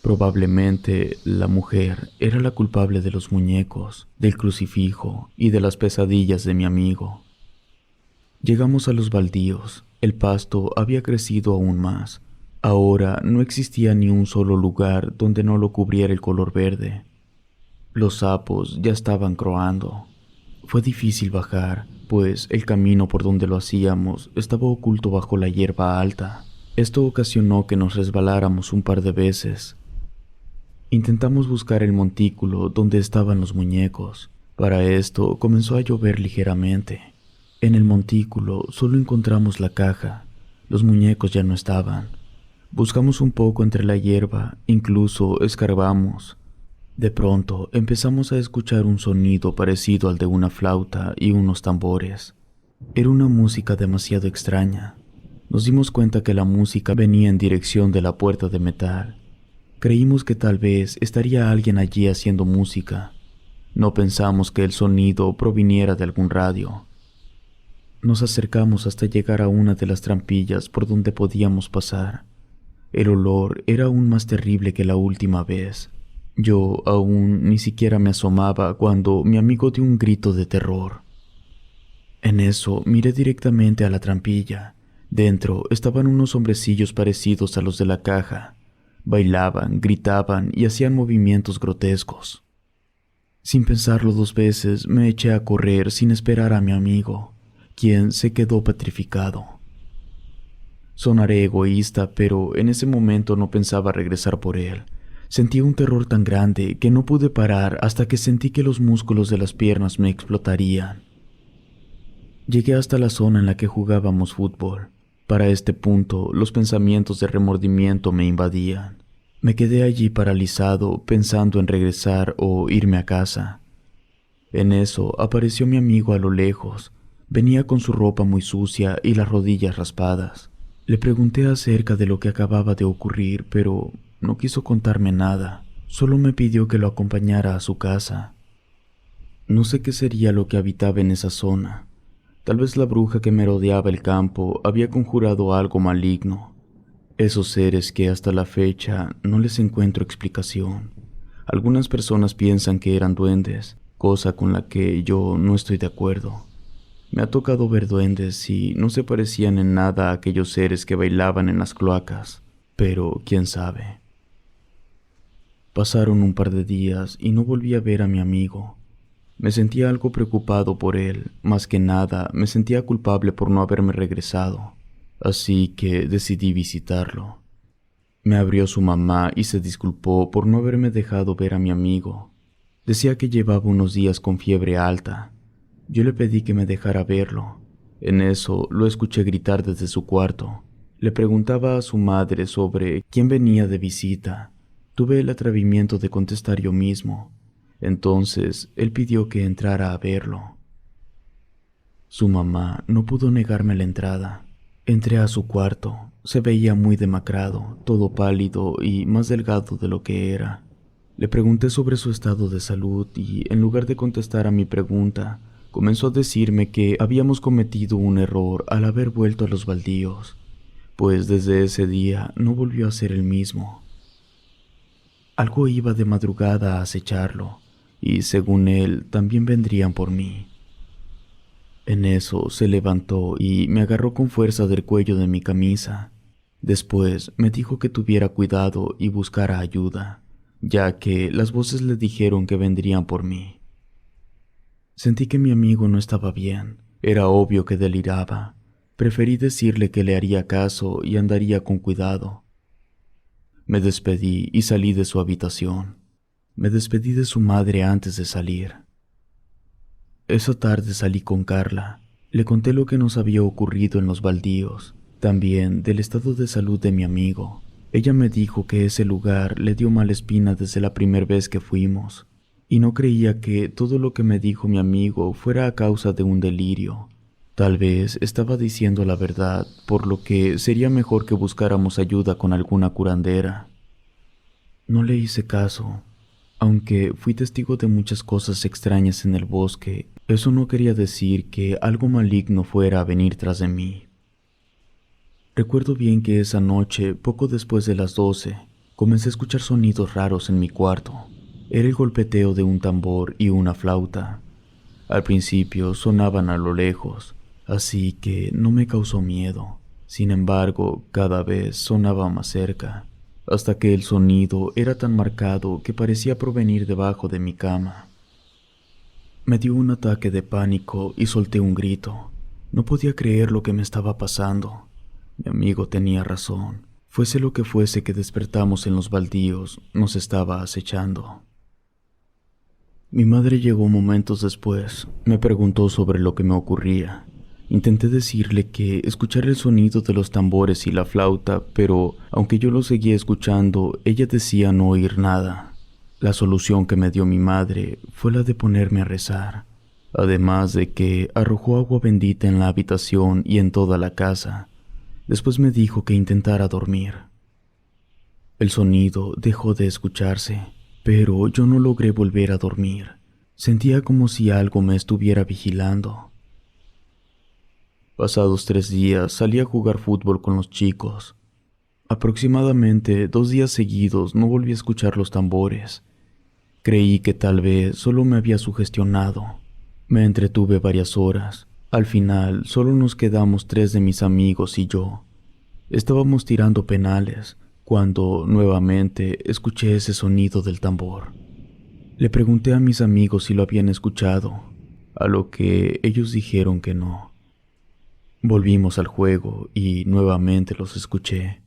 Probablemente la mujer era la culpable de los muñecos, del crucifijo y de las pesadillas de mi amigo. Llegamos a Los Baldíos. El pasto había crecido aún más. Ahora no existía ni un solo lugar donde no lo cubriera el color verde. Los sapos ya estaban croando. Fue difícil bajar, pues el camino por donde lo hacíamos estaba oculto bajo la hierba alta. Esto ocasionó que nos resbaláramos un par de veces. Intentamos buscar el montículo donde estaban los muñecos. Para esto comenzó a llover ligeramente. En el montículo solo encontramos la caja. Los muñecos ya no estaban. Buscamos un poco entre la hierba, incluso escarbamos. De pronto empezamos a escuchar un sonido parecido al de una flauta y unos tambores. Era una música demasiado extraña. Nos dimos cuenta que la música venía en dirección de la puerta de metal. Creímos que tal vez estaría alguien allí haciendo música. No pensamos que el sonido proviniera de algún radio. Nos acercamos hasta llegar a una de las trampillas por donde podíamos pasar. El olor era aún más terrible que la última vez. Yo aún ni siquiera me asomaba cuando mi amigo dio un grito de terror. En eso miré directamente a la trampilla. Dentro estaban unos hombrecillos parecidos a los de la caja. Bailaban, gritaban y hacían movimientos grotescos. Sin pensarlo dos veces, me eché a correr sin esperar a mi amigo, quien se quedó petrificado. Sonaré egoísta, pero en ese momento no pensaba regresar por él. Sentí un terror tan grande que no pude parar hasta que sentí que los músculos de las piernas me explotarían. Llegué hasta la zona en la que jugábamos fútbol. Para este punto, los pensamientos de remordimiento me invadían. Me quedé allí paralizado, pensando en regresar o irme a casa. En eso apareció mi amigo a lo lejos. Venía con su ropa muy sucia y las rodillas raspadas. Le pregunté acerca de lo que acababa de ocurrir, pero no quiso contarme nada. Solo me pidió que lo acompañara a su casa. No sé qué sería lo que habitaba en esa zona. Tal vez la bruja que merodeaba el campo había conjurado algo maligno. Esos seres que hasta la fecha no les encuentro explicación. Algunas personas piensan que eran duendes, cosa con la que yo no estoy de acuerdo. Me ha tocado ver duendes y no se parecían en nada a aquellos seres que bailaban en las cloacas, pero quién sabe. Pasaron un par de días y no volví a ver a mi amigo. Me sentía algo preocupado por él, más que nada me sentía culpable por no haberme regresado, así que decidí visitarlo. Me abrió su mamá y se disculpó por no haberme dejado ver a mi amigo. Decía que llevaba unos días con fiebre alta. Yo le pedí que me dejara verlo. En eso lo escuché gritar desde su cuarto. Le preguntaba a su madre sobre quién venía de visita. Tuve el atrevimiento de contestar yo mismo. Entonces él pidió que entrara a verlo. Su mamá no pudo negarme la entrada. Entré a su cuarto. Se veía muy demacrado, todo pálido y más delgado de lo que era. Le pregunté sobre su estado de salud y, en lugar de contestar a mi pregunta, comenzó a decirme que habíamos cometido un error al haber vuelto a los baldíos, pues desde ese día no volvió a ser el mismo. Algo iba de madrugada a acecharlo, y según él, también vendrían por mí. En eso se levantó y me agarró con fuerza del cuello de mi camisa. Después me dijo que tuviera cuidado y buscara ayuda, ya que las voces le dijeron que vendrían por mí. Sentí que mi amigo no estaba bien. Era obvio que deliraba. Preferí decirle que le haría caso y andaría con cuidado. Me despedí y salí de su habitación. Me despedí de su madre antes de salir. Esa tarde salí con Carla. Le conté lo que nos había ocurrido en los baldíos, también del estado de salud de mi amigo. Ella me dijo que ese lugar le dio mala espina desde la primera vez que fuimos, y no creía que todo lo que me dijo mi amigo fuera a causa de un delirio. Tal vez estaba diciendo la verdad, por lo que sería mejor que buscáramos ayuda con alguna curandera. No le hice caso. Aunque fui testigo de muchas cosas extrañas en el bosque, eso no quería decir que algo maligno fuera a venir tras de mí. Recuerdo bien que esa noche, poco después de las 12, comencé a escuchar sonidos raros en mi cuarto. Era el golpeteo de un tambor y una flauta. Al principio sonaban a lo lejos, así que no me causó miedo. Sin embargo, cada vez sonaba más cerca, hasta que el sonido era tan marcado que parecía provenir debajo de mi cama. Me dio un ataque de pánico y solté un grito. No podía creer lo que me estaba pasando. Mi amigo tenía razón. Fuese lo que fuese que despertamos en los baldíos, nos estaba acechando. Mi madre llegó momentos después. Me preguntó sobre lo que me ocurría. Intenté decirle que escuchar el sonido de los tambores y la flauta, pero aunque yo lo seguía escuchando, ella decía no oír nada. La solución que me dio mi madre fue la de ponerme a rezar, además de que arrojó agua bendita en la habitación y en toda la casa. Después me dijo que intentara dormir. El sonido dejó de escucharse, pero yo no logré volver a dormir. Sentía como si algo me estuviera vigilando. Pasados 3 días salí a jugar fútbol con los chicos. Aproximadamente 2 días seguidos no volví a escuchar los tambores. Creí que tal vez solo me había sugestionado. Me entretuve varias horas. Al final solo nos quedamos 3 de mis amigos y yo. Estábamos tirando penales cuando nuevamente escuché ese sonido del tambor. Le pregunté a mis amigos si lo habían escuchado, a lo que ellos dijeron que no. Volvimos al juego y nuevamente los escuché.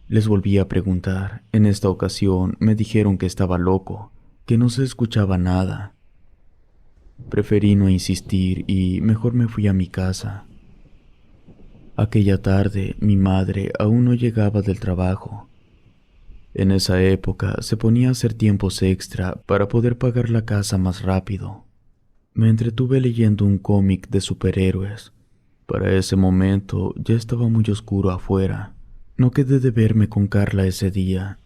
Les volví a preguntar. En esta ocasión me dijeron que estaba loco, que no se escuchaba nada. Preferí no insistir y mejor me fui a mi casa. Aquella tarde mi madre aún no llegaba del trabajo. En esa época se ponía a hacer tiempos extra para poder pagar la casa más rápido. Me entretuve leyendo un cómic de superhéroes. Para ese momento ya estaba muy oscuro afuera. No quedé de verme con Carla ese día.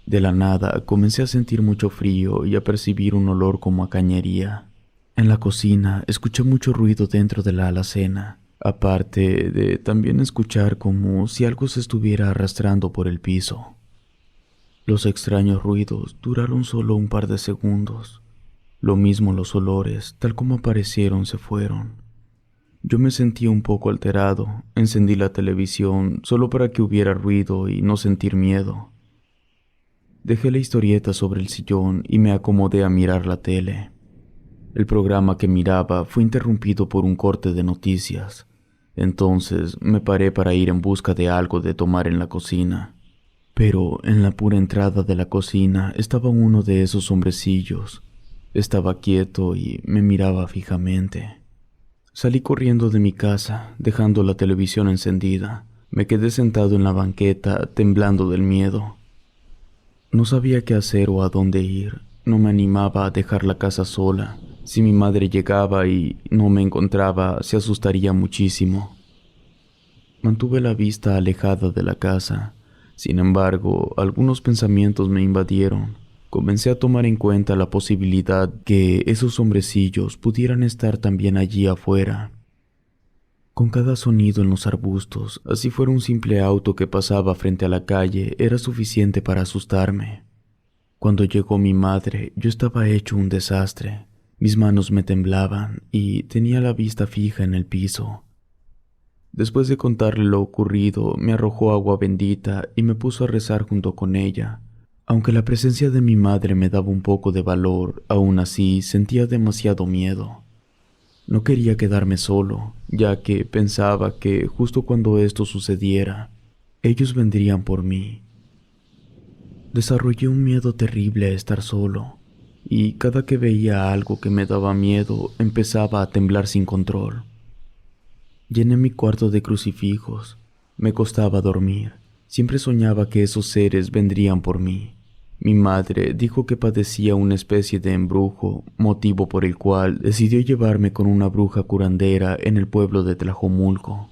De la nada comencé a sentir mucho frío y a percibir un olor como a cañería. En la cocina escuché mucho ruido dentro de la alacena, aparte de también escuchar como si algo se estuviera arrastrando por el piso. Los extraños ruidos duraron solo un par de segundos. Lo mismo los olores, tal como aparecieron, se fueron. Yo me sentía un poco alterado. Encendí la televisión solo para que hubiera ruido y no sentir miedo. Dejé la historieta sobre el sillón y me acomodé a mirar la tele. El programa que miraba fue interrumpido por un corte de noticias. Entonces me paré para ir en busca de algo de tomar en la cocina. Pero en la pura entrada de la cocina estaba uno de esos hombrecillos. Estaba quieto y me miraba fijamente. Salí corriendo de mi casa, dejando la televisión encendida. Me quedé sentado en la banqueta, temblando del miedo. No sabía qué hacer o a dónde ir. No me animaba a dejar la casa sola. Si mi madre llegaba y no me encontraba, se asustaría muchísimo. Mantuve la vista alejada de la casa. Sin embargo, algunos pensamientos me invadieron. Comencé a tomar en cuenta la posibilidad que esos hombrecillos pudieran estar también allí afuera. Con cada sonido en los arbustos, así fuera un simple auto que pasaba frente a la calle, era suficiente para asustarme. Cuando llegó mi madre, yo estaba hecho un desastre. Mis manos me temblaban y tenía la vista fija en el piso. Después de contarle lo ocurrido, me arrojó agua bendita y me puso a rezar junto con ella. Aunque la presencia de mi madre me daba un poco de valor, aún así sentía demasiado miedo. No quería quedarme solo, ya que pensaba que justo cuando esto sucediera, ellos vendrían por mí. Desarrollé un miedo terrible a estar solo, y cada que veía algo que me daba miedo, empezaba a temblar sin control. Llené mi cuarto de crucifijos. Me costaba dormir. Siempre soñaba que esos seres vendrían por mí. Mi madre dijo que padecía una especie de embrujo, motivo por el cual decidió llevarme con una bruja curandera en el pueblo de Tlajomulco.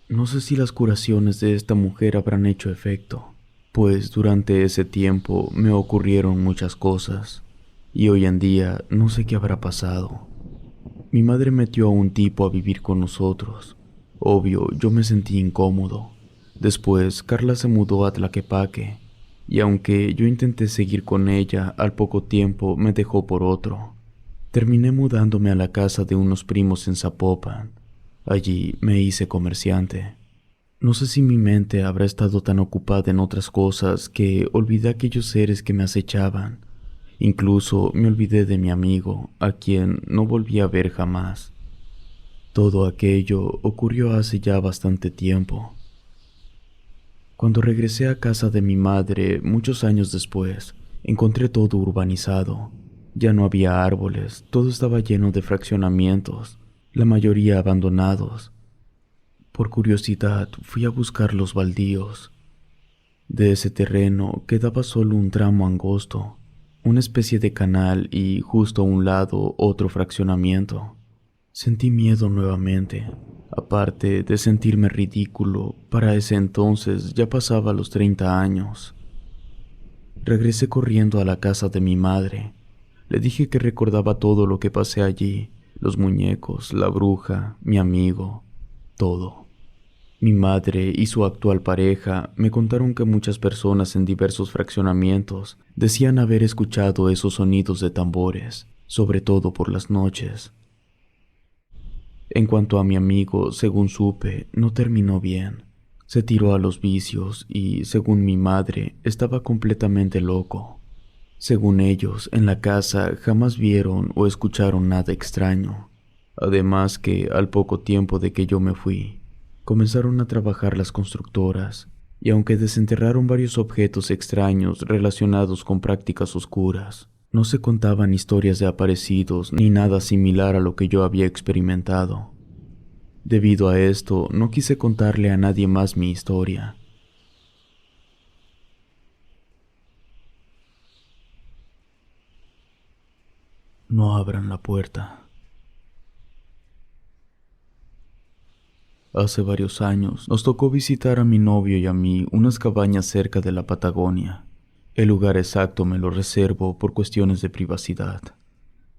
No sé si las curaciones de esta mujer habrán hecho efecto, pues durante ese tiempo me ocurrieron muchas cosas, y hoy en día no sé qué habrá pasado. Mi madre metió a un tipo a vivir con nosotros. Obvio, yo me sentí incómodo. Después, Carla se mudó a Tlaquepaque, y aunque yo intenté seguir con ella, al poco tiempo me dejó por otro. Terminé mudándome a la casa de unos primos en Zapopan. Allí me hice comerciante. No sé si mi mente habrá estado tan ocupada en otras cosas que olvidé aquellos seres que me acechaban. Incluso me olvidé de mi amigo, a quien no volví a ver jamás. Todo aquello ocurrió hace ya bastante tiempo. Cuando regresé a casa de mi madre muchos años después, encontré todo urbanizado. Ya no había árboles, todo estaba lleno de fraccionamientos, la mayoría abandonados. Por curiosidad fui a buscar los baldíos. De ese terreno quedaba solo un tramo angosto, una especie de canal y justo a un lado otro fraccionamiento. Sentí miedo nuevamente, aparte de sentirme ridículo. Para ese entonces ya pasaba los 30 años. Regresé corriendo a la casa de mi madre. Le dije que recordaba todo lo que pasé allí, los muñecos, la bruja, mi amigo, todo. Mi madre y su actual pareja me contaron que muchas personas en diversos fraccionamientos decían haber escuchado esos sonidos de tambores, sobre todo por las noches. En cuanto a mi amigo, según supe, no terminó bien. Se tiró a los vicios y, según mi madre, estaba completamente loco. Según ellos, en la casa jamás vieron o escucharon nada extraño. Además que, al poco tiempo de que yo me fui, comenzaron a trabajar las constructoras, y aunque desenterraron varios objetos extraños relacionados con prácticas oscuras, no se contaban historias de aparecidos ni nada similar a lo que yo había experimentado. Debido a esto, no quise contarle a nadie más mi historia. No abran la puerta. Hace varios años nos tocó visitar a mi novio y a mí unas cabañas cerca de la Patagonia. El lugar exacto me lo reservo por cuestiones de privacidad.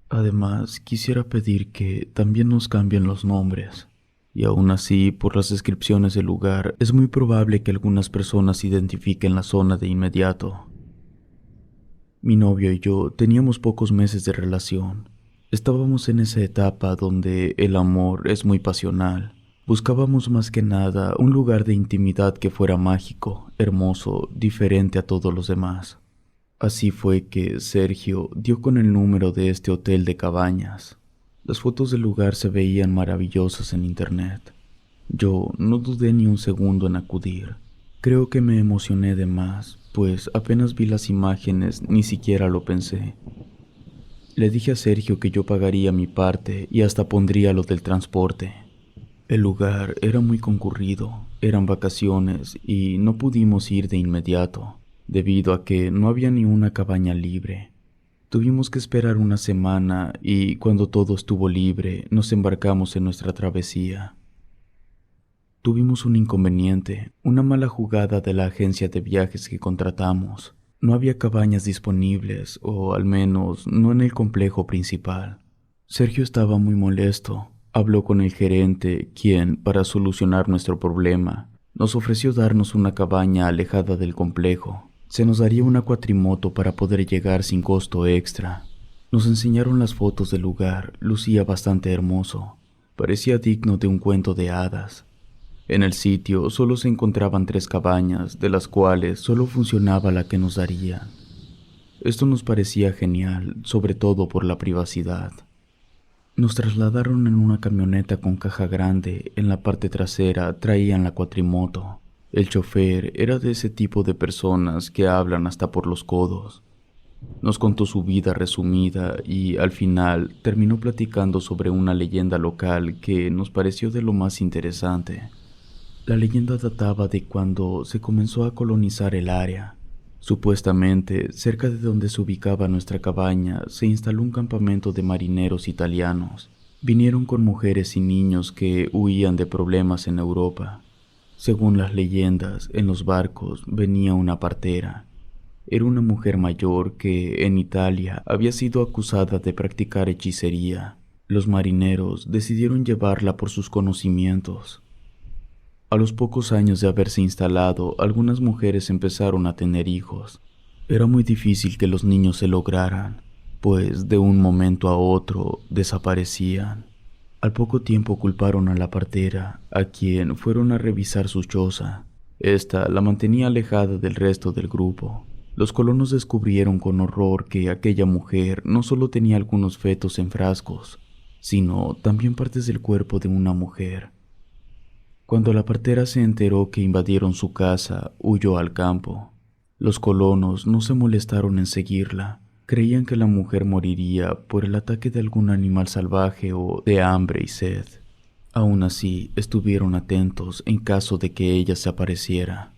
Además, quisiera pedir que también nos cambien los nombres. Y aún así, por las descripciones del lugar, es muy probable que algunas personas identifiquen la zona de inmediato. Mi novio y yo teníamos pocos meses de relación. Estábamos en esa etapa donde el amor es muy pasional. Buscábamos más que nada un lugar de intimidad que fuera mágico, hermoso, diferente a todos los demás. Así fue que Sergio dio con el número de este hotel de cabañas. Las fotos del lugar se veían maravillosas en internet. Yo no dudé ni un segundo en acudir. Creo que me emocioné de más, pues apenas vi las imágenes ni siquiera lo pensé. Le dije a Sergio que yo pagaría mi parte y hasta pondría lo del transporte. El lugar era muy concurrido, eran vacaciones y no pudimos ir de inmediato, debido a que no había ni una cabaña libre. Tuvimos que esperar una semana y cuando todo estuvo libre nos embarcamos en nuestra travesía. Tuvimos un inconveniente, una mala jugada de la agencia de viajes que contratamos. No había cabañas disponibles, o al menos no en el complejo principal. Sergio estaba muy molesto. Habló con el gerente, quien, para solucionar nuestro problema, nos ofreció darnos una cabaña alejada del complejo. Se nos daría una cuatrimoto para poder llegar sin costo extra. Nos enseñaron las fotos del lugar, lucía bastante hermoso. Parecía digno de un cuento de hadas. En el sitio solo se encontraban 3 cabañas, de las cuales solo funcionaba la que nos darían. Esto nos parecía genial, sobre todo por la privacidad. Nos trasladaron en una camioneta con caja grande, en la parte trasera traían la cuatrimoto. El chofer era de ese tipo de personas que hablan hasta por los codos. Nos contó su vida resumida y al final terminó platicando sobre una leyenda local que nos pareció de lo más interesante. La leyenda databa de cuando se comenzó a colonizar el área. Supuestamente, cerca de donde se ubicaba nuestra cabaña, se instaló un campamento de marineros italianos. Vinieron con mujeres y niños que huían de problemas en Europa. Según las leyendas, en los barcos venía una partera. Era una mujer mayor que, en Italia, había sido acusada de practicar hechicería. Los marineros decidieron llevarla por sus conocimientos. A los pocos años de haberse instalado, algunas mujeres empezaron a tener hijos. Era muy difícil que los niños se lograran, pues de un momento a otro desaparecían. Al poco tiempo culparon a la partera, a quien fueron a revisar su choza. Esta la mantenía alejada del resto del grupo. Los colonos descubrieron con horror que aquella mujer no solo tenía algunos fetos en frascos, sino también partes del cuerpo de una mujer. Cuando la partera se enteró que invadieron su casa, huyó al campo. Los colonos no se molestaron en seguirla. Creían que la mujer moriría por el ataque de algún animal salvaje o de hambre y sed. Aún así, estuvieron atentos en caso de que ella se apareciera.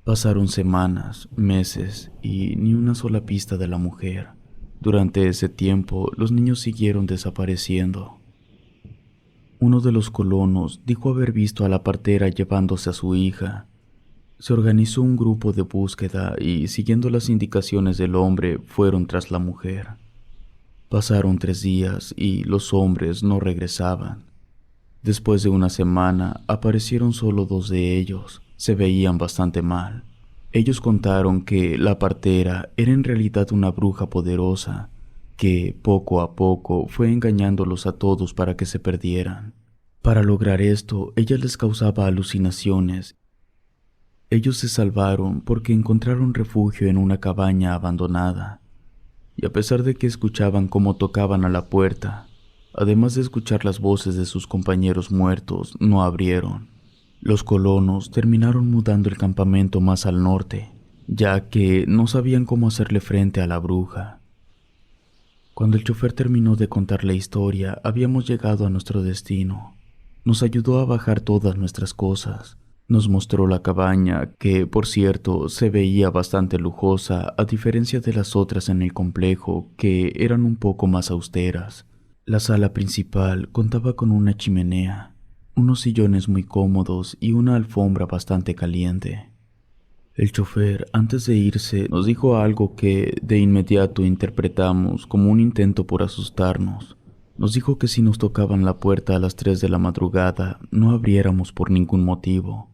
Pasaron semanas, meses y ni una sola pista de la mujer. Durante ese tiempo, los niños siguieron desapareciendo. Uno de los colonos dijo haber visto a la partera llevándose a su hija. Se organizó un grupo de búsqueda y, siguiendo las indicaciones del hombre, fueron tras la mujer. Pasaron 3 días y los hombres no regresaban. Después de una semana, aparecieron solo 2 de ellos. Se veían bastante mal. Ellos contaron que la partera era en realidad una bruja poderosa, que poco a poco fue engañándolos a todos para que se perdieran. Para lograr esto, ella les causaba alucinaciones. Ellos se salvaron porque encontraron refugio en una cabaña abandonada, y a pesar de que escuchaban cómo tocaban a la puerta, además de escuchar las voces de sus compañeros muertos, no abrieron. Los colonos terminaron mudando el campamento más al norte, ya que no sabían cómo hacerle frente a la bruja. Cuando el chofer terminó de contar la historia, habíamos llegado a nuestro destino. Nos ayudó a bajar todas nuestras cosas. Nos mostró la cabaña, que, por cierto, se veía bastante lujosa, a diferencia de las otras en el complejo, que eran un poco más austeras. La sala principal contaba con una chimenea, unos sillones muy cómodos y una alfombra bastante caliente. El chofer, antes de irse, nos dijo algo que de inmediato interpretamos como un intento por asustarnos. Nos dijo que si nos tocaban la puerta a las 3 de la madrugada, no abriéramos por ningún motivo.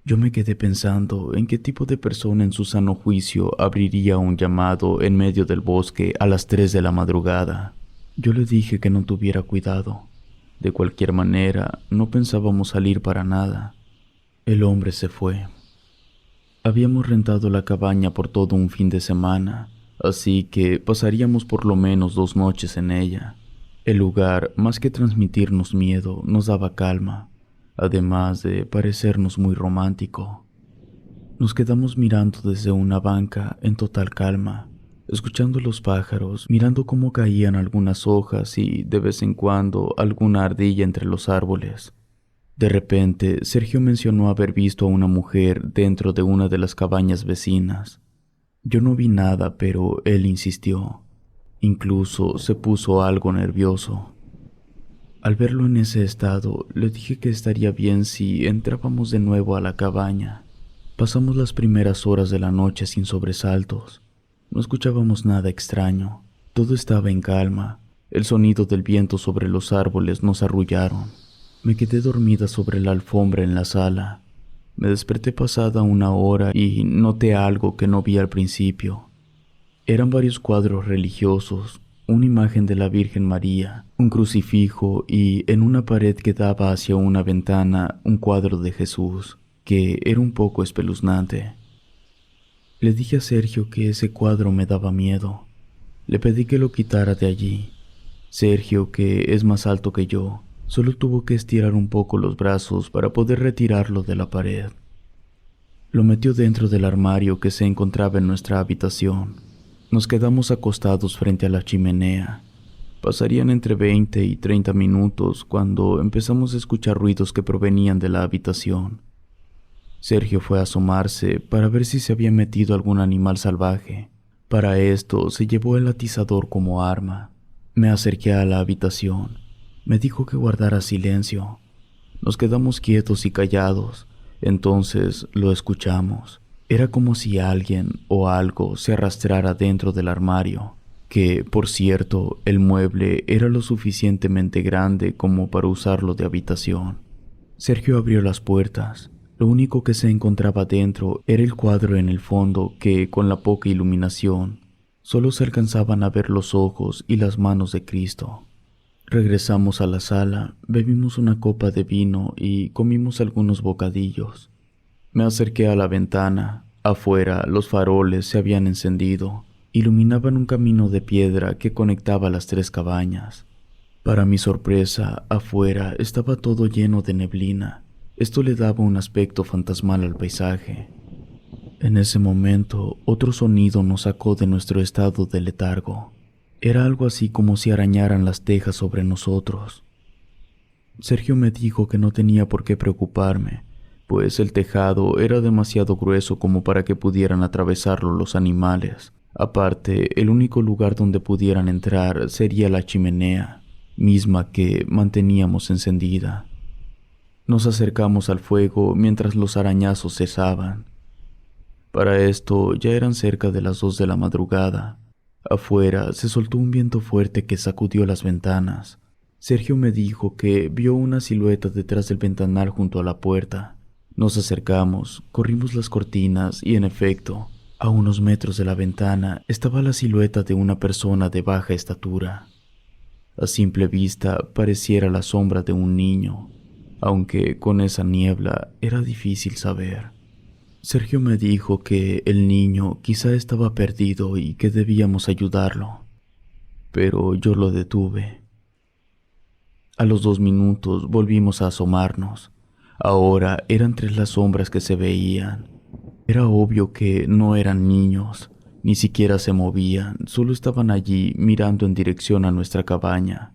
Yo me quedé pensando en qué tipo de persona en su sano juicio abriría un llamado en medio del bosque a las 3 de la madrugada. Yo le dije que no tuviera cuidado. De cualquier manera, no pensábamos salir para nada. El hombre se fue. Habíamos rentado la cabaña por todo un fin de semana, así que pasaríamos por lo menos 2 noches en ella. El lugar, más que transmitirnos miedo, nos daba calma, además de parecernos muy romántico. Nos quedamos mirando desde una banca en total calma, escuchando los pájaros, mirando cómo caían algunas hojas y, de vez en cuando, alguna ardilla entre los árboles. De repente, Sergio mencionó haber visto a una mujer dentro de una de las cabañas vecinas. Yo no vi nada, pero él insistió. Incluso se puso algo nervioso. Al verlo en ese estado, le dije que estaría bien si entrábamos de nuevo a la cabaña. Pasamos las primeras horas de la noche sin sobresaltos. No escuchábamos nada extraño. Todo estaba en calma. El sonido del viento sobre los árboles nos arrullaron. Me quedé dormida sobre la alfombra en la sala. Me desperté pasada 1 hora y noté algo que no vi al principio. Eran varios cuadros religiosos, una imagen de la Virgen María, un crucifijo y, en una pared que daba hacia una ventana, un cuadro de Jesús, que era un poco espeluznante. Le dije a Sergio que ese cuadro me daba miedo. Le pedí que lo quitara de allí. Sergio, que es más alto que yo, solo tuvo que estirar un poco los brazos para poder retirarlo de la pared. Lo metió dentro del armario que se encontraba en nuestra habitación. Nos quedamos acostados frente a la chimenea. Pasarían entre 20 y 30 minutos cuando empezamos a escuchar ruidos que provenían de la habitación. Sergio fue a asomarse para ver si se había metido algún animal salvaje. Para esto se llevó el atizador como arma. Me acerqué a la habitación. Me dijo que guardara silencio. Nos quedamos quietos y callados. Entonces lo escuchamos. Era como si alguien o algo se arrastrara dentro del armario, que, por cierto, el mueble era lo suficientemente grande como para usarlo de habitación. Sergio abrió las puertas. Lo único que se encontraba dentro era el cuadro en el fondo que, con la poca iluminación, solo se alcanzaban a ver los ojos y las manos de Cristo. Regresamos a la sala, bebimos una copa de vino y comimos algunos bocadillos. Me acerqué a la ventana. Afuera, los faroles se habían encendido. Iluminaban un camino de piedra que conectaba las 3 cabañas. Para mi sorpresa, afuera estaba todo lleno de neblina. Esto le daba un aspecto fantasmal al paisaje. En ese momento, otro sonido nos sacó de nuestro estado de letargo. Era algo así como si arañaran las tejas sobre nosotros. Sergio me dijo que no tenía por qué preocuparme, pues el tejado era demasiado grueso como para que pudieran atravesarlo los animales. Aparte, el único lugar donde pudieran entrar sería la chimenea, misma que manteníamos encendida. Nos acercamos al fuego mientras los arañazos cesaban. Para esto ya eran cerca de las 2 de la madrugada. Afuera se soltó un viento fuerte que sacudió las ventanas. Sergio me dijo que vio una silueta detrás del ventanal junto a la puerta. Nos acercamos, corrimos las cortinas y en efecto, a unos metros de la ventana estaba la silueta de una persona de baja estatura. A simple vista pareciera la sombra de un niño, aunque con esa niebla era difícil saber. Sergio me dijo que el niño quizá estaba perdido y que debíamos ayudarlo, pero yo lo detuve. A los 2 minutos volvimos a asomarnos. Ahora eran 3 las sombras que se veían. Era obvio que no eran niños, ni siquiera se movían, solo estaban allí mirando en dirección a nuestra cabaña.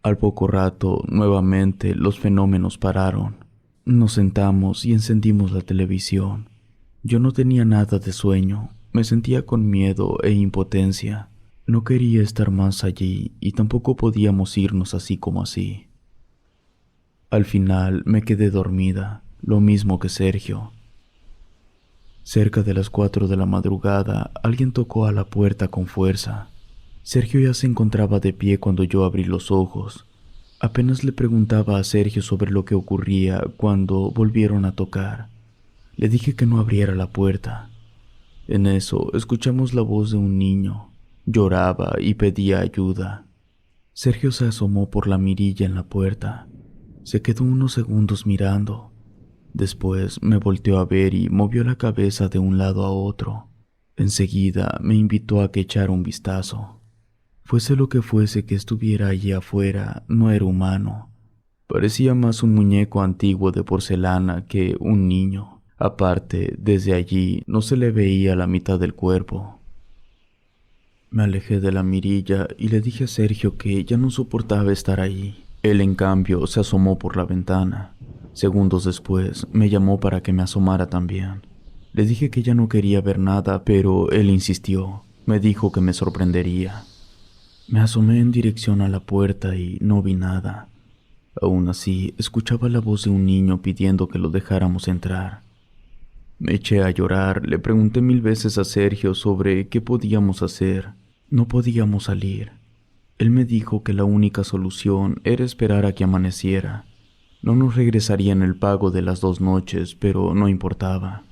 Al poco rato, nuevamente, los fenómenos pararon. Nos sentamos y encendimos la televisión. Yo no tenía nada de sueño, me sentía con miedo e impotencia. No quería estar más allí y tampoco podíamos irnos así como así. Al final me quedé dormida, lo mismo que Sergio. Cerca de las 4 de la madrugada, alguien tocó a la puerta con fuerza. Sergio ya se encontraba de pie cuando yo abrí los ojos. Apenas le preguntaba a Sergio sobre lo que ocurría cuando volvieron a tocar. Le dije que no abriera la puerta. En eso escuchamos la voz de un niño. Lloraba y pedía ayuda. Sergio se asomó por la mirilla en la puerta. Se quedó unos segundos mirando. Después me volteó a ver y movió la cabeza de un lado a otro. Enseguida me invitó a que echara un vistazo. Fuese lo que fuese que estuviera allí afuera, no era humano. Parecía más un muñeco antiguo de porcelana que un niño. Aparte, desde allí no se le veía la mitad del cuerpo. Me alejé de la mirilla y le dije a Sergio que ya no soportaba estar ahí. Él, en cambio, se asomó por la ventana. Segundos después, me llamó para que me asomara también. Le dije que ya no quería ver nada, pero él insistió. Me dijo que me sorprendería. Me asomé en dirección a la puerta y no vi nada. Aún así, escuchaba la voz de un niño pidiendo que lo dejáramos entrar. Me eché a llorar, le pregunté 1000 veces a Sergio sobre qué podíamos hacer. No podíamos salir. Él me dijo que la única solución era esperar a que amaneciera. No nos regresarían el pago de las 2 noches, pero no importaba.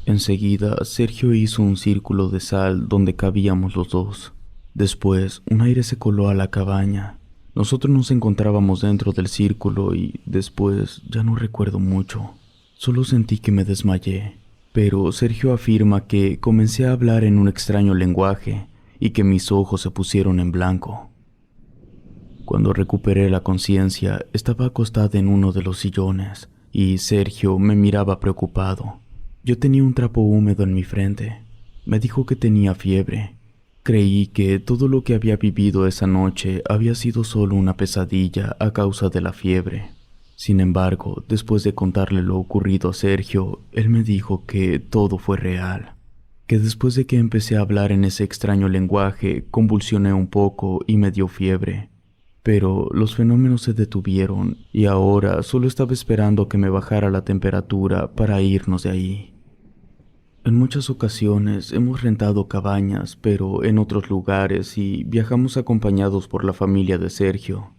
Enseguida, Sergio hizo un círculo de sal donde cabíamos los dos. Después, un aire se coló a la cabaña. Nosotros nos encontrábamos dentro del círculo y después ya no recuerdo mucho. Solo sentí que me desmayé. Pero Sergio afirma que comencé a hablar en un extraño lenguaje y que mis ojos se pusieron en blanco. Cuando recuperé la conciencia, estaba acostada en uno de los sillones y Sergio me miraba preocupado. Yo tenía un trapo húmedo en mi frente. Me dijo que tenía fiebre. Creí que todo lo que había vivido esa noche había sido solo una pesadilla a causa de la fiebre. Sin embargo, después de contarle lo ocurrido a Sergio, él me dijo que todo fue real. Que después de que empecé a hablar en ese extraño lenguaje, convulsioné un poco y me dio fiebre. Pero los fenómenos se detuvieron y ahora solo estaba esperando que me bajara la temperatura para irnos de ahí. En muchas ocasiones hemos rentado cabañas, pero en otros lugares y viajamos acompañados por la familia de Sergio.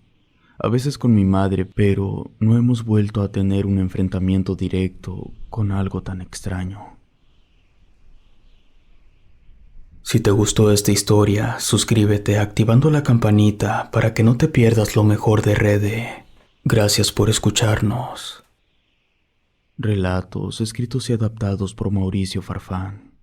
A veces con mi madre, pero no hemos vuelto a tener un enfrentamiento directo con algo tan extraño. Si te gustó esta historia, suscríbete activando la campanita para que no te pierdas lo mejor de Rede. Gracias por escucharnos. Relatos escritos y adaptados por Mauricio Farfán.